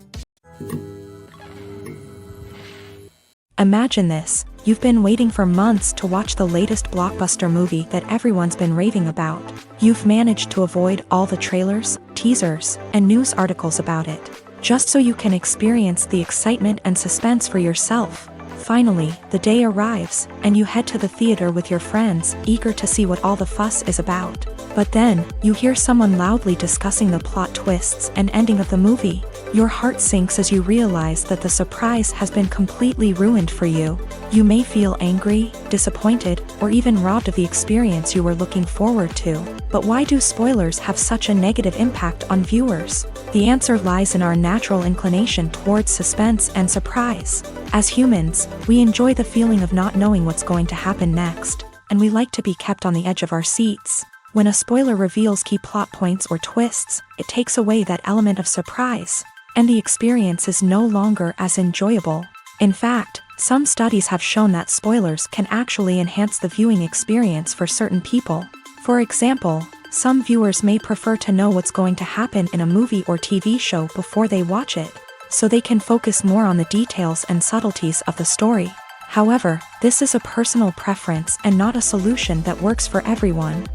Imagine this: you've been waiting for months to watch the latest blockbuster movie that everyone's been raving about. You've managed to avoid all the trailers, teasers, and news articles about it, just so you can experience the excitement and suspense for yourself. Finally, the day arrives, and you head to the theater with your friends, eager to see what all the fuss is about. But then, you hear someone loudly discussing the plot twists and ending of the movie. Your heart sinks as you realize that the surprise has been completely ruined for you. You may feel angry, disappointed, or even robbed of the experience you were looking forward to. But why do spoilers have such a negative impact on viewers? The answer lies in our natural inclination towards suspense and surprise. As humans, we enjoy the feeling of not knowing what's going to happen next, and we like to be kept on the edge of our seats. When a spoiler reveals key plot points or twists, it takes away that element of surprise, and the experience is no longer as enjoyable. In fact, some studies have shown that spoilers can actually enhance the viewing experience for certain people. For example, some viewers may prefer to know what's going to happen in a movie or TV show before they watch it, so they can focus more on the details and subtleties of the story. However, this is a personal preference and not a solution that works for everyone.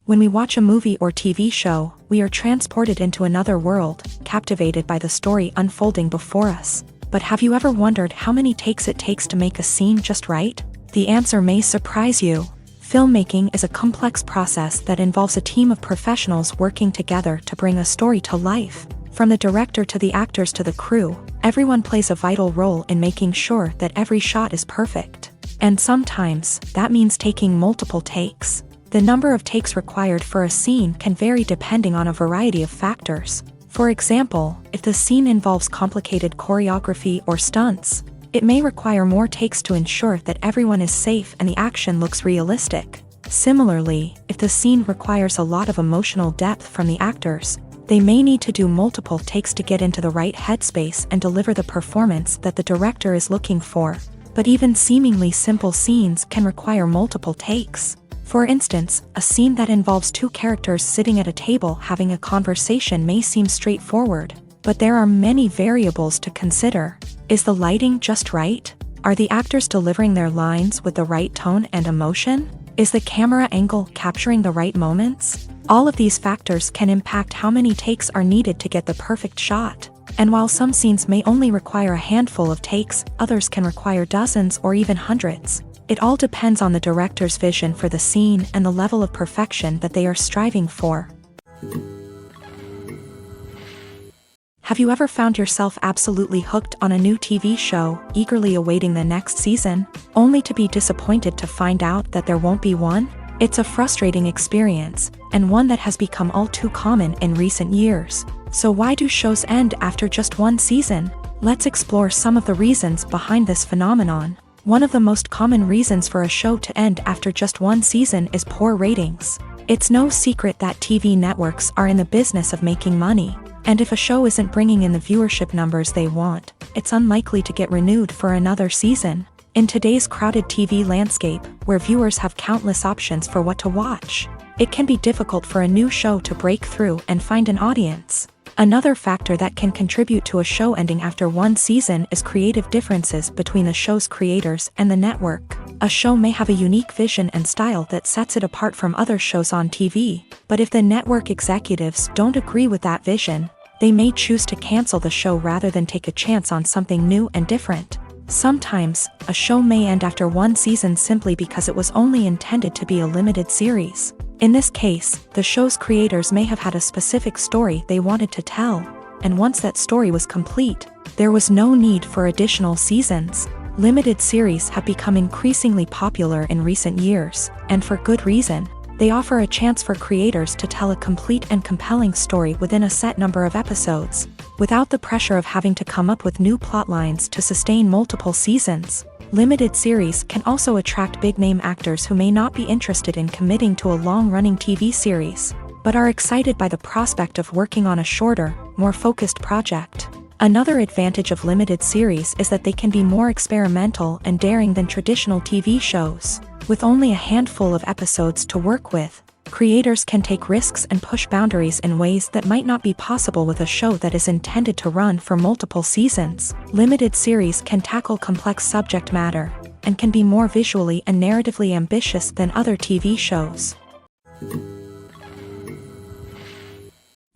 When we watch a movie or TV show, we are transported into another world, captivated by the story unfolding before us. But have you ever wondered how many takes it takes to make a scene just right? The answer may surprise you. Filmmaking is a complex process that involves a team of professionals working together to bring a story to life. From the director to the actors to the crew, everyone plays a vital role in making sure that every shot is perfect. And sometimes, that means taking multiple takes. The number of takes required for a scene can vary depending on a variety of factors. For example, if the scene involves complicated choreography or stunts, it may require more takes to ensure that everyone is safe and the action looks realistic. Similarly, if the scene requires a lot of emotional depth from the actors, they may need to do multiple takes to get into the right headspace and deliver the performance that the director is looking for. But even seemingly simple scenes can require multiple takes. For instance, a scene that involves two characters sitting at a table having a conversation may seem straightforward, but there are many variables to consider. Is the lighting just right? Are the actors delivering their lines with the right tone and emotion? Is the camera angle capturing the right moments? All of these factors can impact how many takes are needed to get the perfect shot. And while some scenes may only require a handful of takes, others can require dozens or even hundreds. It all depends on the director's vision for the scene and the level of perfection that they are striving for. Have you ever found yourself absolutely hooked on a new TV show, eagerly awaiting the next season, only to be disappointed to find out that there won't be one? It's a frustrating experience, and one that has become all too common in recent years. So why do shows end after just one season? Let's explore some of the reasons behind this phenomenon. One of the most common reasons for a show to end after just one season is poor ratings. It's no secret that TV networks are in the business of making money, and if a show isn't bringing in the viewership numbers they want, it's unlikely to get renewed for another season. In today's crowded TV landscape, where viewers have countless options for what to watch, it can be difficult for a new show to break through and find an audience. Another factor that can contribute to a show ending after one season is creative differences between the show's creators and the network. A show may have a unique vision and style that sets it apart from other shows on TV, but if the network executives don't agree with that vision, they may choose to cancel the show rather than take a chance on something new and different. Sometimes, a show may end after one season simply because it was only intended to be a limited series. In this case, the show's creators may have had a specific story they wanted to tell, and once that story was complete, there was no need for additional seasons. Limited series have become increasingly popular in recent years, and for good reason. They offer a chance for creators to tell a complete and compelling story within a set number of episodes, without the pressure of having to come up with new plotlines to sustain multiple seasons. Limited series can also attract big-name actors who may not be interested in committing to a long-running TV series, but are excited by the prospect of working on a shorter, more focused project. Another advantage of limited series is that they can be more experimental and daring than traditional TV shows. With only a handful of episodes to work with, creators can take risks and push boundaries in ways that might not be possible with a show that is intended to run for multiple seasons. Limited series can tackle complex subject matter, and can be more visually and narratively ambitious than other TV shows.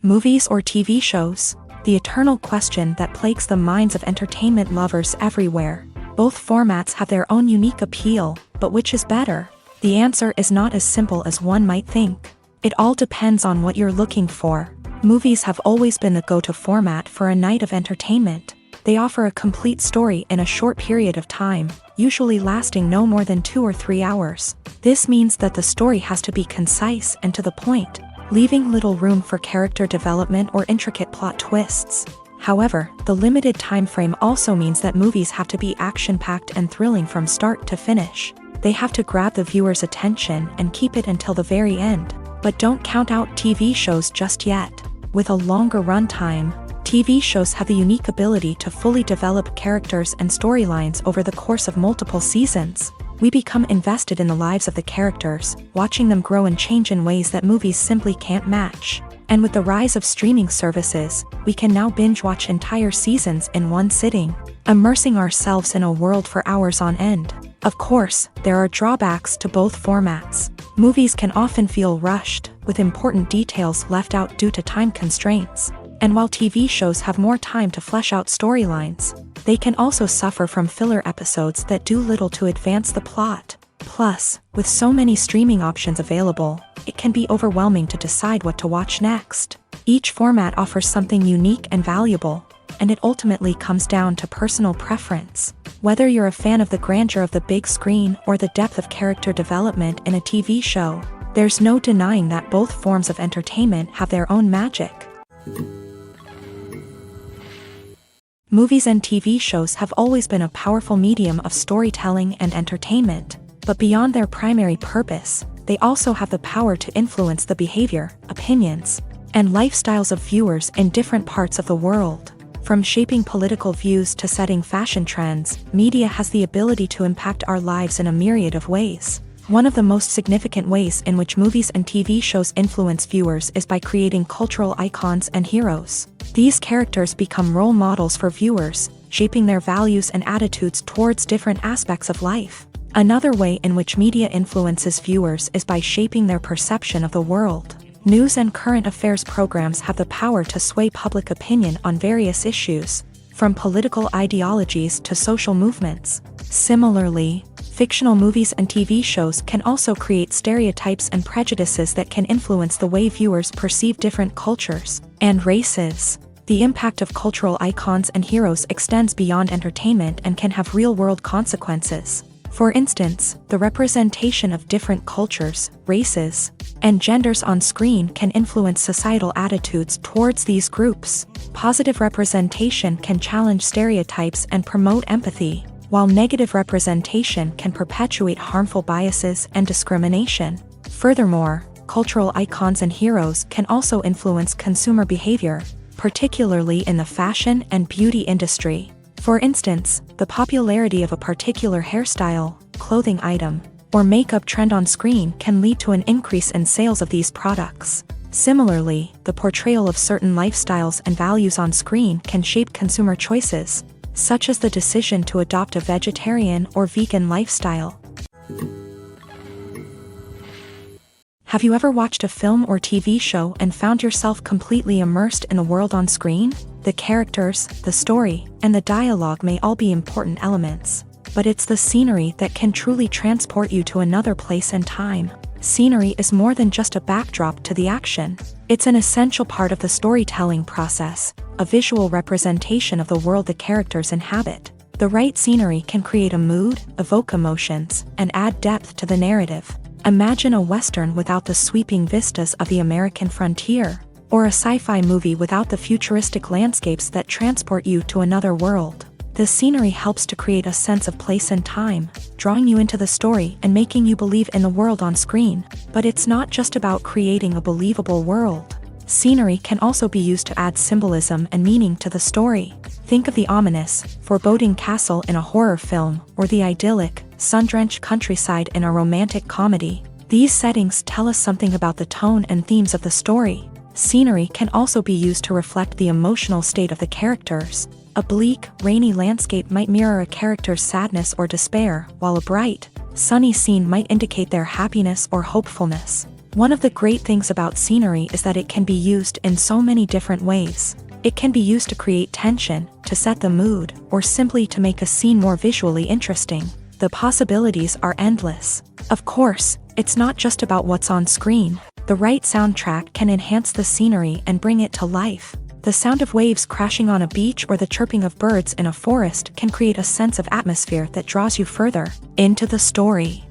Movies or TV shows? The eternal question that plagues the minds of entertainment lovers everywhere. Both formats have their own unique appeal, but which is better? The answer is not as simple as one might think. It all depends on what you're looking for. Movies have always been the go-to format for a night of entertainment. They offer a complete story in a short period of time, usually lasting no more than 2 or 3 hours. This means that the story has to be concise and to the point, leaving little room for character development or intricate plot twists. However, the limited time frame also means that movies have to be action-packed and thrilling from start to finish. They have to grab the viewer's attention and keep it until the very end. But don't count out TV shows just yet. With a longer runtime, TV shows have the unique ability to fully develop characters and storylines over the course of multiple seasons. We become invested in the lives of the characters, watching them grow and change in ways that movies simply can't match. And with the rise of streaming services, we can now binge-watch entire seasons in one sitting, immersing ourselves in a world for hours on end. Of course, there are drawbacks to both formats. Movies can often feel rushed, with important details left out due to time constraints. And while TV shows have more time to flesh out storylines, they can also suffer from filler episodes that do little to advance the plot. Plus, with so many streaming options available, it can be overwhelming to decide what to watch next. Each format offers something unique and valuable, and it ultimately comes down to personal preference. Whether you're a fan of the grandeur of the big screen or the depth of character development in a TV show, there's no denying that both forms of entertainment have their own magic. Movies and TV shows have always been a powerful medium of storytelling and entertainment, but beyond their primary purpose, they also have the power to influence the behavior, opinions, and lifestyles of viewers in different parts of the world. From shaping political views to setting fashion trends, media has the ability to impact our lives in a myriad of ways. One of the most significant ways in which movies and TV shows influence viewers is by creating cultural icons and heroes. These characters become role models for viewers, shaping their values and attitudes towards different aspects of life. Another way in which media influences viewers is by shaping their perception of the world. News and current affairs programs have the power to sway public opinion on various issues, from political ideologies to social movements. Similarly, fictional movies and TV shows can also create stereotypes and prejudices that can influence the way viewers perceive different cultures and races. The impact of cultural icons and heroes extends beyond entertainment and can have real-world consequences. For instance, the representation of different cultures, races, and genders on screen can influence societal attitudes towards these groups. Positive representation can challenge stereotypes and promote empathy, while negative representation can perpetuate harmful biases and discrimination. Furthermore, cultural icons and heroes can also influence consumer behavior, particularly in the fashion and beauty industry. For instance, the popularity of a particular hairstyle, clothing item, or makeup trend on screen can lead to an increase in sales of these products. Similarly, the portrayal of certain lifestyles and values on screen can shape consumer choices, such as the decision to adopt a vegetarian or vegan lifestyle. Have you ever watched a film or TV show and found yourself completely immersed in the world on screen? The characters, the story, and the dialogue may all be important elements, but it's the scenery that can truly transport you to another place and time. Scenery is more than just a backdrop to the action. It's an essential part of the storytelling process, a visual representation of the world the characters inhabit. The right scenery can create a mood, evoke emotions, and add depth to the narrative. Imagine a Western without the sweeping vistas of the American frontier, or a sci-fi movie without the futuristic landscapes that transport you to another world. The scenery helps to create a sense of place and time, drawing you into the story and making you believe in the world on screen. But it's not just about creating a believable world. Scenery can also be used to add symbolism and meaning to the story. Think of the ominous, foreboding castle in a horror film, or the idyllic, sun-drenched countryside in a romantic comedy. These settings tell us something about the tone and themes of the story. Scenery can also be used to reflect the emotional state of the characters. A bleak, rainy landscape might mirror a character's sadness or despair, while a bright, sunny scene might indicate their happiness or hopefulness. One of the great things about scenery is that it can be used in so many different ways. It can be used to create tension, to set the mood, or simply to make a scene more visually interesting. The possibilities are endless. Of course, it's not just about what's on screen. The right soundtrack can enhance the scenery and bring it to life. The sound of waves crashing on a beach or the chirping of birds in a forest can create a sense of atmosphere that draws you further into the story.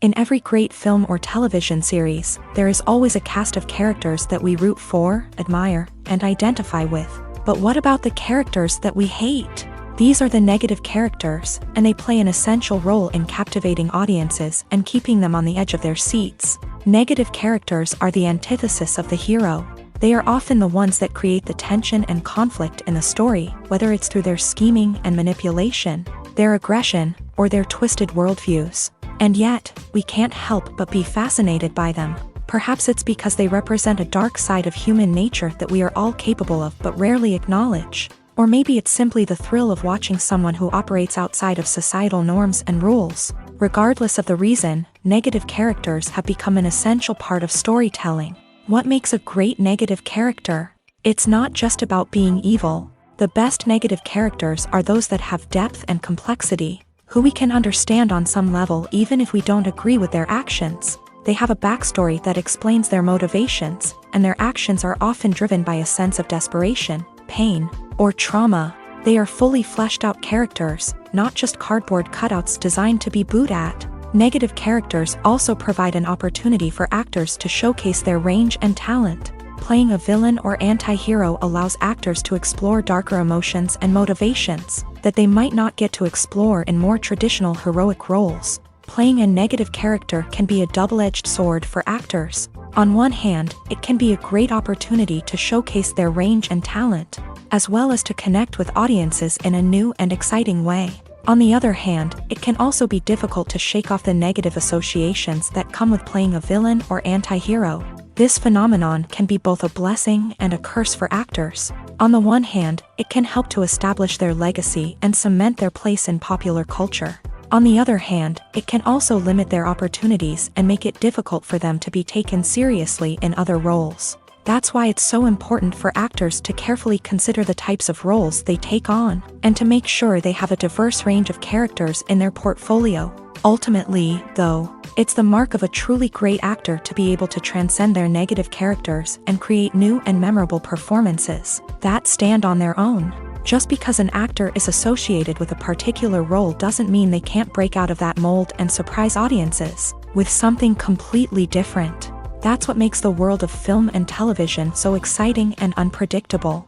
In every great film or television series, there is always a cast of characters that we root for, admire, and identify with. But what about the characters that we hate? These are the negative characters, and they play an essential role in captivating audiences and keeping them on the edge of their seats. Negative characters are the antithesis of the hero. They are often the ones that create the tension and conflict in the story, whether it's through their scheming and manipulation, their aggression, or their twisted worldviews. And yet, we can't help but be fascinated by them. Perhaps it's because they represent a dark side of human nature that we are all capable of but rarely acknowledge. Or maybe it's simply the thrill of watching someone who operates outside of societal norms and rules. Regardless of the reason, negative characters have become an essential part of storytelling. What makes a great negative character? It's not just about being evil. The best negative characters are those that have depth and complexity, who we can understand on some level even if we don't agree with their actions. They have a backstory that explains their motivations, and their actions are often driven by a sense of desperation, pain, or trauma. They are fully fleshed out characters, not just cardboard cutouts designed to be booed at. Negative characters also provide an opportunity for actors to showcase their range and talent. Playing a villain or anti-hero allows actors to explore darker emotions and motivations that they might not get to explore in more traditional heroic roles. Playing a negative character can be a double-edged sword for actors. On one hand, it can be a great opportunity to showcase their range and talent, as well as to connect with audiences in a new and exciting way. On the other hand, it can also be difficult to shake off the negative associations that come with playing a villain or anti-hero. This phenomenon can be both a blessing and a curse for actors. On the one hand, it can help to establish their legacy and cement their place in popular culture. On the other hand, it can also limit their opportunities and make it difficult for them to be taken seriously in other roles. That's why it's so important for actors to carefully consider the types of roles they take on, and to make sure they have a diverse range of characters in their portfolio. Ultimately, though, it's the mark of a truly great actor to be able to transcend their negative characters and create new and memorable performances that stand on their own. Just because an actor is associated with a particular role doesn't mean they can't break out of that mold and surprise audiences with something completely different. That's what makes the world of film and television so exciting and unpredictable.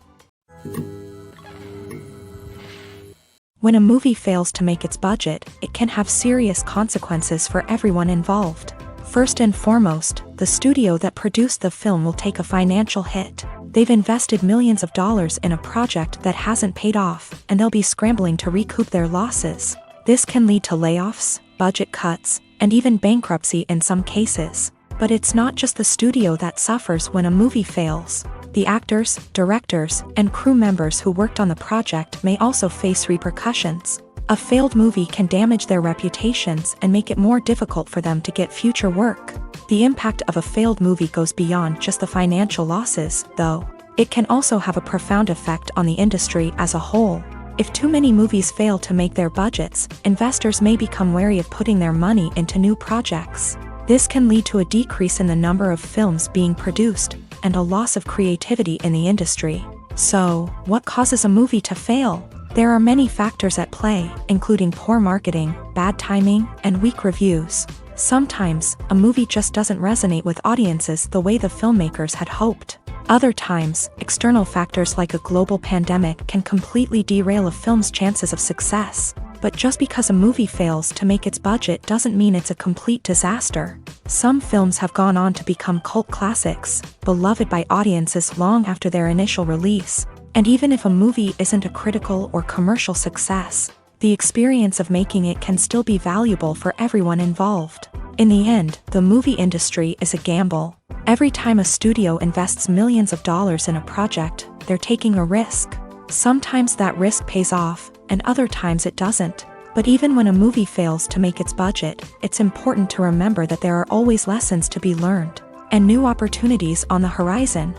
When a movie fails to make its budget, it can have serious consequences for everyone involved. First and foremost, the studio that produced the film will take a financial hit. They've invested millions of dollars in a project that hasn't paid off, and they'll be scrambling to recoup their losses. This can lead to layoffs, budget cuts, and even bankruptcy in some cases. But it's not just the studio that suffers when a movie fails. The actors, directors, and crew members who worked on the project may also face repercussions. A failed movie can damage their reputations and make it more difficult for them to get future work. The impact of a failed movie goes beyond just the financial losses, though. It can also have a profound effect on the industry as a whole. If too many movies fail to make their budgets, investors may become wary of putting their money into new projects. This can lead to a decrease in the number of films being produced, and a loss of creativity in the industry. So, what causes a movie to fail? There are many factors at play, including poor marketing, bad timing, and weak reviews. Sometimes, a movie just doesn't resonate with audiences the way the filmmakers had hoped. Other times, external factors like a global pandemic can completely derail a film's chances of success. But just because a movie fails to make its budget doesn't mean it's a complete disaster. Some films have gone on to become cult classics, beloved by audiences long after their initial release. And even if a movie isn't a critical or commercial success, the experience of making it can still be valuable for everyone involved. In the end, the movie industry is a gamble. Every time a studio invests millions of dollars in a project, they're taking a risk. Sometimes that risk pays off, and other times it doesn't. But even when a movie fails to make its budget, it's important to remember that there are always lessons to be learned, and new opportunities on the horizon.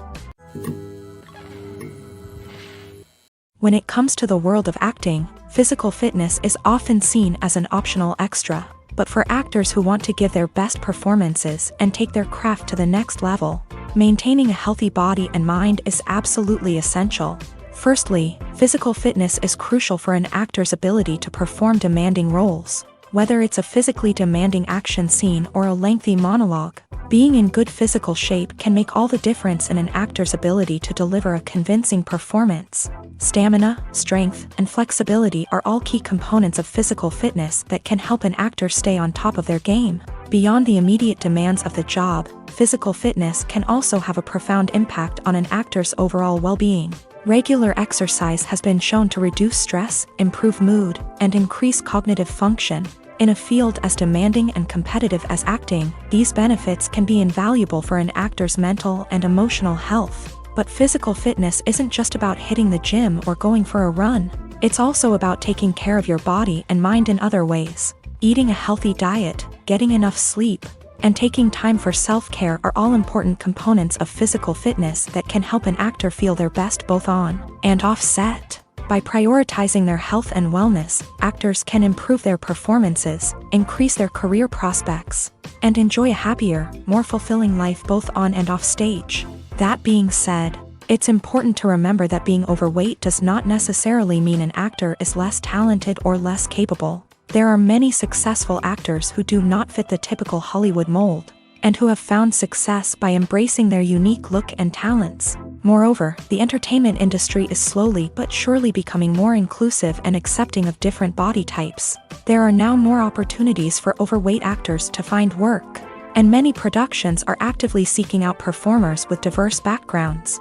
When it comes to the world of acting, physical fitness is often seen as an optional extra. But for actors who want to give their best performances and take their craft to the next level, maintaining a healthy body and mind is absolutely essential. Firstly, physical fitness is crucial for an actor's ability to perform demanding roles. Whether it's a physically demanding action scene or a lengthy monologue, being in good physical shape can make all the difference in an actor's ability to deliver a convincing performance. Stamina, strength, and flexibility are all key components of physical fitness that can help an actor stay on top of their game. Beyond the immediate demands of the job, physical fitness can also have a profound impact on an actor's overall well-being. Regular exercise has been shown to reduce stress, improve mood, and increase cognitive function. In a field as demanding and competitive as acting, these benefits can be invaluable for an actor's mental and emotional health. But physical fitness isn't just about hitting the gym or going for a run. It's also about taking care of your body and mind in other ways. Eating a healthy diet, getting enough sleep, and taking time for self-care are all important components of physical fitness that can help an actor feel their best both on and off set. By prioritizing their health and wellness, actors can improve their performances, increase their career prospects, and enjoy a happier, more fulfilling life both on and off stage. That being said, it's important to remember that being overweight does not necessarily mean an actor is less talented or less capable. There are many successful actors who do not fit the typical Hollywood mold, and who have found success by embracing their unique look and talents. Moreover, the entertainment industry is slowly but surely becoming more inclusive and accepting of different body types. There are now more opportunities for overweight actors to find work, and many productions are actively seeking out performers with diverse backgrounds.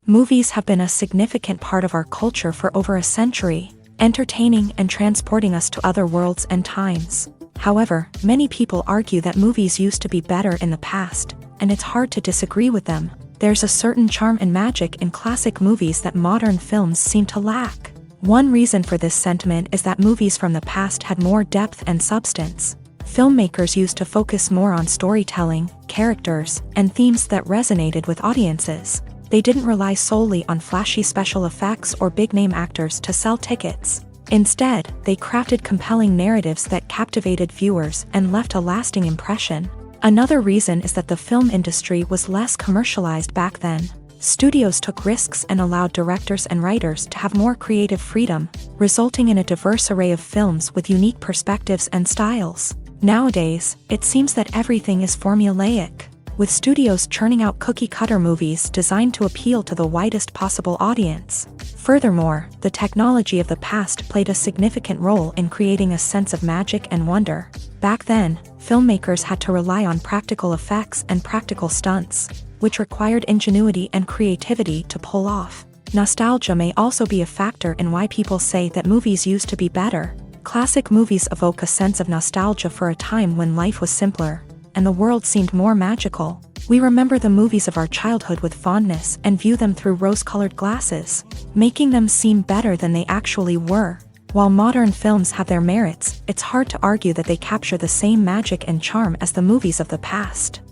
Movies have been a significant part of our culture for over a century, entertaining and transporting us to other worlds and times. However, many people argue that movies used to be better in the past, and it's hard to disagree with them. There's a certain charm and magic in classic movies that modern films seem to lack. One reason for this sentiment is that movies from the past had more depth and substance. Filmmakers used to focus more on storytelling, characters, and themes that resonated with audiences. They didn't rely solely on flashy special effects or big-name actors to sell tickets. Instead, they crafted compelling narratives that captivated viewers and left a lasting impression. Another reason is that the film industry was less commercialized back then. Studios took risks and allowed directors and writers to have more creative freedom, resulting in a diverse array of films with unique perspectives and styles. Nowadays, it seems that everything is formulaic, with studios churning out cookie-cutter movies designed to appeal to the widest possible audience. Furthermore, the technology of the past played a significant role in creating a sense of magic and wonder. Back then, filmmakers had to rely on practical effects and practical stunts, which required ingenuity and creativity to pull off. Nostalgia may also be a factor in why people say that movies used to be better. Classic movies evoke a sense of nostalgia for a time when life was simpler, and the world seemed more magical. We remember the movies of our childhood with fondness and view them through rose-colored glasses, making them seem better than they actually were. While modern films have their merits, it's hard to argue that they capture the same magic and charm as the movies of the past.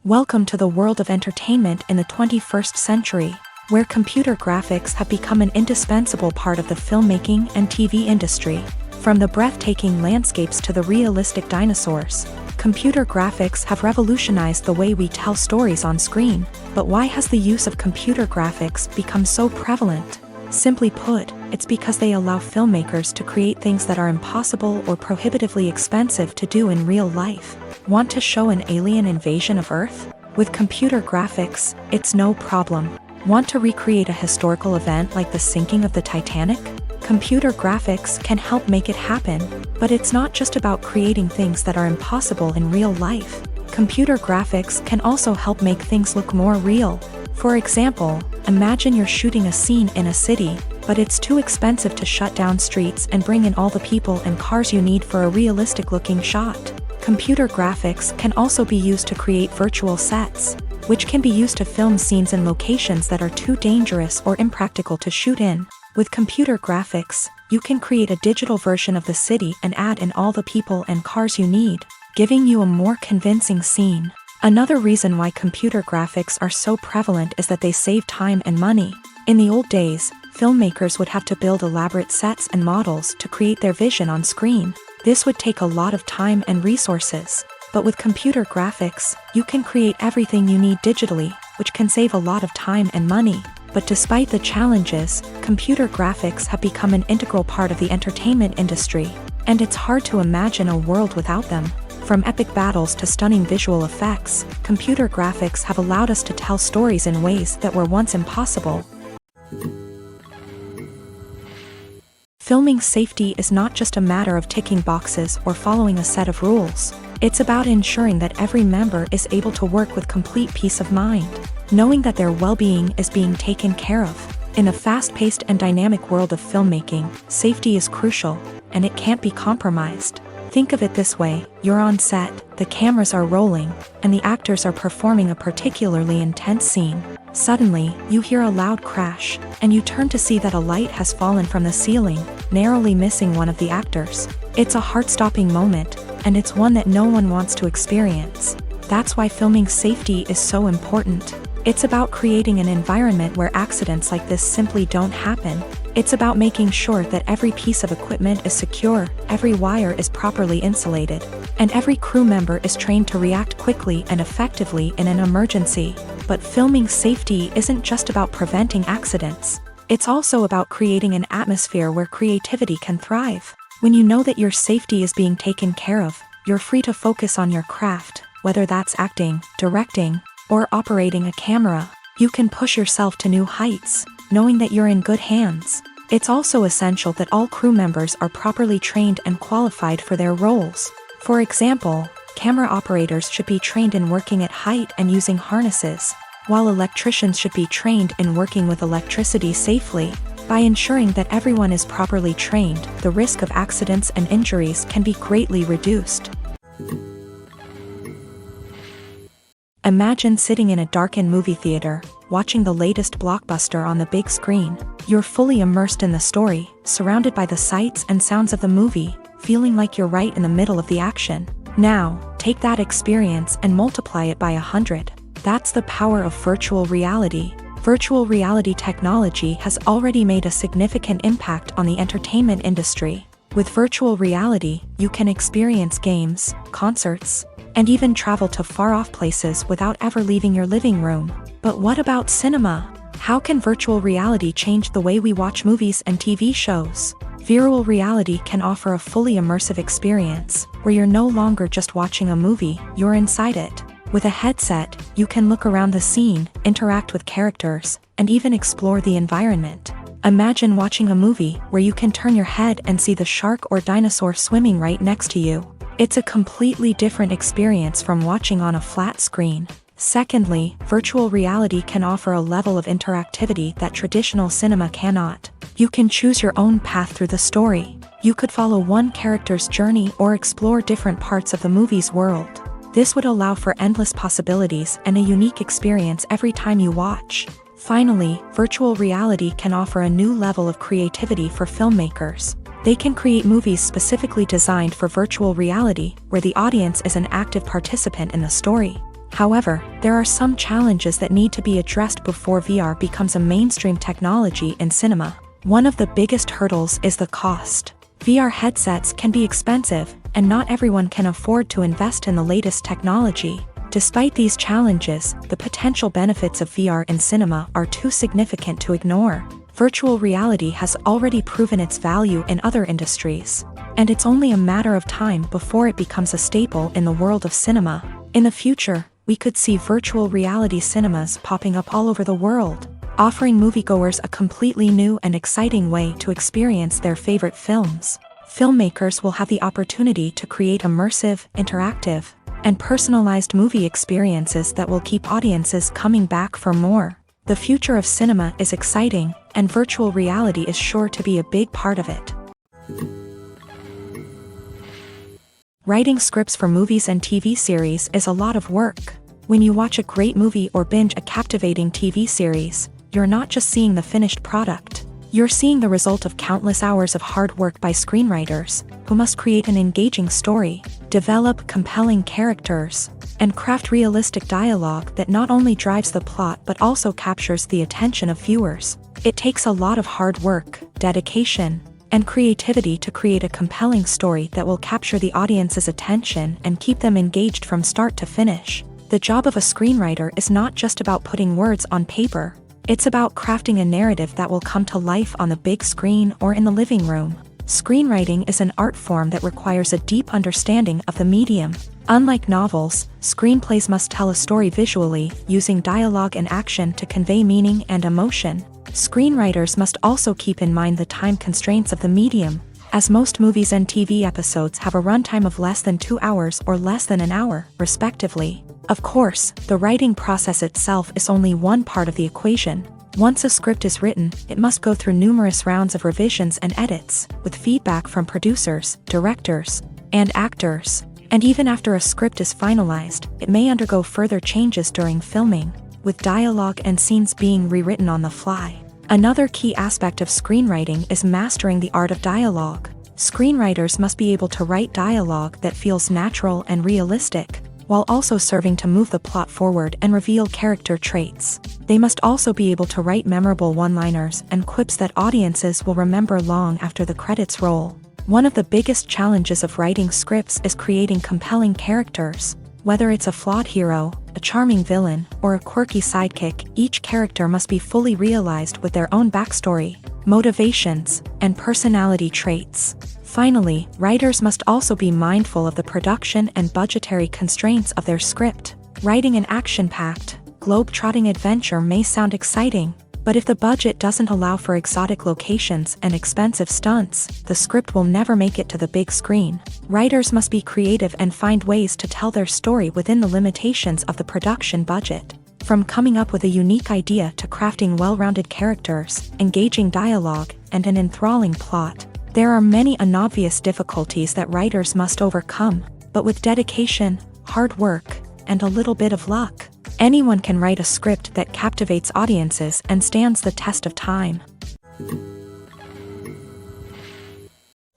Welcome to the world of entertainment in the 21st century, where computer graphics have become an indispensable part of the filmmaking and TV industry. From the breathtaking landscapes to the realistic dinosaurs, computer graphics have revolutionized the way we tell stories on screen. But why has the use of computer graphics become so prevalent? Simply put, it's because they allow filmmakers to create things that are impossible or prohibitively expensive to do in real life. Want to show an alien invasion of Earth? With computer graphics, it's no problem. Want to recreate a historical event like the sinking of the Titanic? Computer graphics can help make it happen, but it's not just about creating things that are impossible in real life. Computer graphics can also help make things look more real. For example, imagine you're shooting a scene in a city, but it's too expensive to shut down streets and bring in all the people and cars you need for a realistic-looking shot. Computer graphics can also be used to create virtual sets, which can be used to film scenes in locations that are too dangerous or impractical to shoot in. With computer graphics, you can create a digital version of the city and add in all the people and cars you need, giving you a more convincing scene. Another reason why computer graphics are so prevalent is that they save time and money. In the old days, filmmakers would have to build elaborate sets and models to create their vision on screen. This would take a lot of time and resources. But with computer graphics, you can create everything you need digitally, which can save a lot of time and money. But despite the challenges, computer graphics have become an integral part of the entertainment industry, and it's hard to imagine a world without them. From epic battles to stunning visual effects, computer graphics have allowed us to tell stories in ways that were once impossible. Filming safety is not just a matter of ticking boxes or following a set of rules. It's about ensuring that every member is able to work with complete peace of mind, knowing that their well-being is being taken care of. In a fast-paced and dynamic world of filmmaking, safety is crucial, and it can't be compromised. Think of it this way: you're on set, the cameras are rolling, and the actors are performing a particularly intense scene. Suddenly, you hear a loud crash, and you turn to see that a light has fallen from the ceiling, narrowly missing one of the actors. It's a heart-stopping moment, and it's one that no one wants to experience. That's why filming safety is so important. It's about creating an environment where accidents like this simply don't happen. It's about making sure that every piece of equipment is secure, every wire is properly insulated, and every crew member is trained to react quickly and effectively in an emergency. But filming safety isn't just about preventing accidents. It's also about creating an atmosphere where creativity can thrive. When you know that your safety is being taken care of, you're free to focus on your craft, whether that's acting, directing, or operating a camera. You can push yourself to new heights, knowing that you're in good hands. It's also essential that all crew members are properly trained and qualified for their roles. For example, camera operators should be trained in working at height and using harnesses, while electricians should be trained in working with electricity safely. By ensuring that everyone is properly trained, the risk of accidents and injuries can be greatly reduced. Imagine sitting in a darkened movie theater, watching the latest blockbuster on the big screen. You're fully immersed in the story, surrounded by the sights and sounds of the movie, feeling like you're right in the middle of the action. Now, take that experience and multiply it by 100. That's the power of virtual reality. Virtual reality technology has already made a significant impact on the entertainment industry. With virtual reality, you can experience games, concerts, and even travel to far-off places without ever leaving your living room. But what about cinema? How can virtual reality change the way we watch movies and TV shows? Virtual reality can offer a fully immersive experience, where you're no longer just watching a movie, you're inside it. With a headset, you can look around the scene, interact with characters, and even explore the environment. Imagine watching a movie where you can turn your head and see the shark or dinosaur swimming right next to you. It's a completely different experience from watching on a flat screen. Secondly, virtual reality can offer a level of interactivity that traditional cinema cannot. You can choose your own path through the story. You could follow one character's journey or explore different parts of the movie's world. This would allow for endless possibilities and a unique experience every time you watch. Finally, virtual reality can offer a new level of creativity for filmmakers. They can create movies specifically designed for virtual reality, where the audience is an active participant in the story. However, there are some challenges that need to be addressed before VR becomes a mainstream technology in cinema. One of the biggest hurdles is the cost. VR headsets can be expensive, and not everyone can afford to invest in the latest technology. Despite these challenges, the potential benefits of VR in cinema are too significant to ignore. Virtual reality has already proven its value in other industries, and it's only a matter of time before it becomes a staple in the world of cinema. In the future, we could see virtual reality cinemas popping up all over the world, offering moviegoers a completely new and exciting way to experience their favorite films. Filmmakers will have the opportunity to create immersive, interactive, and personalized movie experiences that will keep audiences coming back for more. The future of cinema is exciting, and virtual reality is sure to be a big part of it. Writing scripts for movies and TV series is a lot of work. When you watch a great movie or binge a captivating TV series, you're not just seeing the finished product. You're seeing the result of countless hours of hard work by screenwriters, who must create an engaging story, develop compelling characters, and craft realistic dialogue that not only drives the plot but also captures the attention of viewers. It takes a lot of hard work, dedication, and creativity to create a compelling story that will capture the audience's attention and keep them engaged from start to finish. The job of a screenwriter is not just about putting words on paper. It's about crafting a narrative that will come to life on the big screen or in the living room. Screenwriting is an art form that requires a deep understanding of the medium. Unlike novels, screenplays must tell a story visually, using dialogue and action to convey meaning and emotion. Screenwriters must also keep in mind the time constraints of the medium, as most movies and TV episodes have a runtime of less than 2 hours or less than an hour, respectively. Of course, the writing process itself is only one part of the equation. Once a script is written, it must go through numerous rounds of revisions and edits, with feedback from producers, directors, and actors. And even after a script is finalized, it may undergo further changes during filming, with dialogue and scenes being rewritten on the fly. Another key aspect of screenwriting is mastering the art of dialogue. Screenwriters must be able to write dialogue that feels natural and realistic, while also serving to move the plot forward and reveal character traits. They must also be able to write memorable one-liners and quips that audiences will remember long after the credits roll. One of the biggest challenges of writing scripts is creating compelling characters. Whether it's a flawed hero, a charming villain, or a quirky sidekick, each character must be fully realized with their own backstory, motivations, and personality traits. Finally, writers must also be mindful of the production and budgetary constraints of their script. Writing an action-packed, globe-trotting adventure may sound exciting, but if the budget doesn't allow for exotic locations and expensive stunts, the script will never make it to the big screen. Writers must be creative and find ways to tell their story within the limitations of the production budget. From coming up with a unique idea to crafting well-rounded characters, engaging dialogue, and an enthralling plot, there are many unobvious difficulties that writers must overcome, but with dedication, hard work, and a little bit of luck, anyone can write a script that captivates audiences and stands the test of time.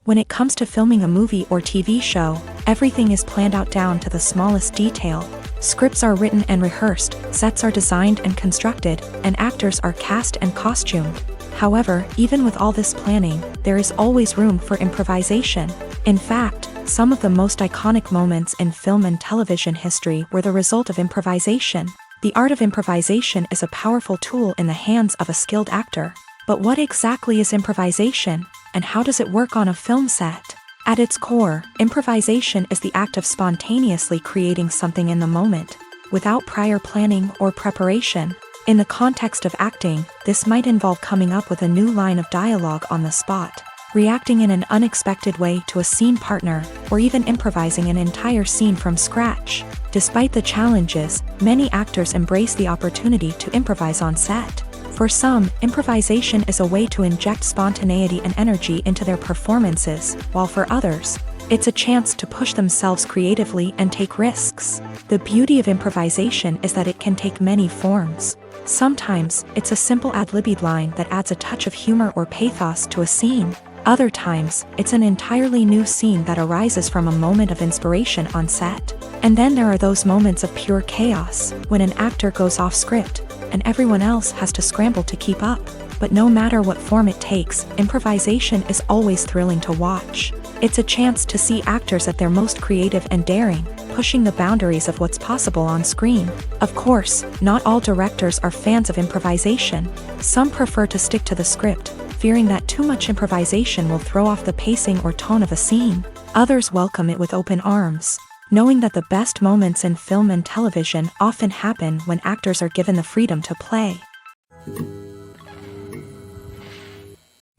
When it comes to filming a movie or TV show, everything is planned out down to the smallest detail. Scripts are written and rehearsed, sets are designed and constructed, and actors are cast and costumed. However, even with all this planning, there is always room for improvisation. In fact, some of the most iconic moments in film and television history were the result of improvisation. The art of improvisation is a powerful tool in the hands of a skilled actor. But what exactly is improvisation, and how does it work on a film set? At its core, improvisation is the act of spontaneously creating something in the moment, without prior planning or preparation. In the context of acting, this might involve coming up with a new line of dialogue on the spot, reacting in an unexpected way to a scene partner, or even improvising an entire scene from scratch. Despite the challenges, many actors embrace the opportunity to improvise on set. For some, improvisation is a way to inject spontaneity and energy into their performances, while for others, it's a chance to push themselves creatively and take risks. The beauty of improvisation is that it can take many forms. Sometimes, it's a simple ad-libbed line that adds a touch of humor or pathos to a scene. Other times, it's an entirely new scene that arises from a moment of inspiration on set. And then there are those moments of pure chaos, when an actor goes off script, and everyone else has to scramble to keep up. But no matter what form it takes, improvisation is always thrilling to watch. It's a chance to see actors at their most creative and daring, pushing the boundaries of what's possible on screen. Of course, not all directors are fans of improvisation. Some prefer to stick to the script, fearing that too much improvisation will throw off the pacing or tone of a scene. Others welcome it with open arms, knowing that the best moments in film and television often happen when actors are given the freedom to play.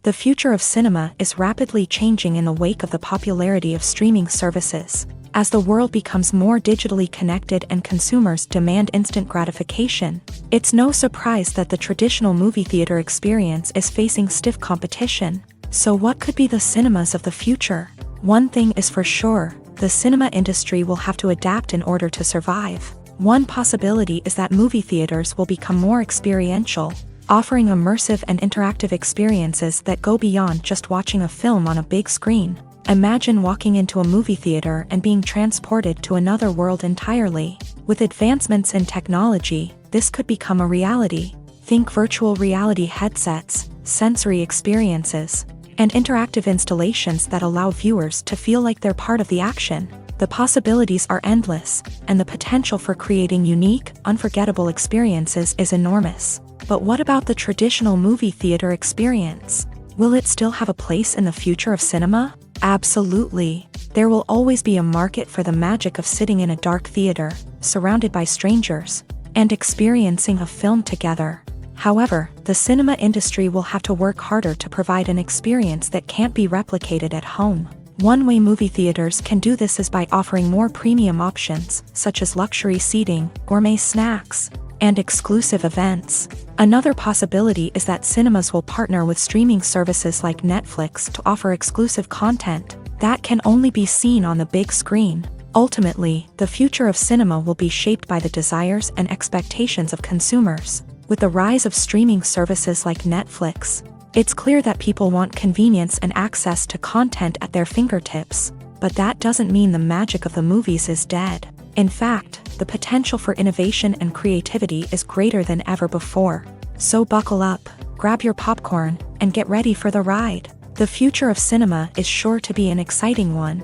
The future of cinema is rapidly changing in the wake of the popularity of streaming services. As the world becomes more digitally connected and consumers demand instant gratification, it's no surprise that the traditional movie theater experience is facing stiff competition. So what could be the cinemas of the future? One thing is for sure, the cinema industry will have to adapt in order to survive. One possibility is that movie theaters will become more experiential, offering immersive and interactive experiences that go beyond just watching a film on a big screen. Imagine walking into a movie theater and being transported to another world entirely. With advancements in technology, this could become a reality. Think virtual reality headsets, sensory experiences, and interactive installations that allow viewers to feel like they're part of the action. The possibilities are endless, and the potential for creating unique, unforgettable experiences is enormous. But what about the traditional movie theater experience? Will it still have a place in the future of cinema? Absolutely. There will always be a market for the magic of sitting in a dark theater, surrounded by strangers, and experiencing a film together. However, the cinema industry will have to work harder to provide an experience that can't be replicated at home. One way movie theaters can do this is by offering more premium options, such as luxury seating, gourmet snacks, and exclusive events. Another possibility is that cinemas will partner with streaming services like Netflix to offer exclusive content that can only be seen on the big screen. Ultimately, the future of cinema will be shaped by the desires and expectations of consumers. With the rise of streaming services like Netflix, it's clear that people want convenience and access to content at their fingertips. But that doesn't mean the magic of the movies is dead. In fact, the potential for innovation and creativity is greater than ever before. So buckle up, grab your popcorn, and get ready for the ride. The future of cinema is sure to be an exciting one.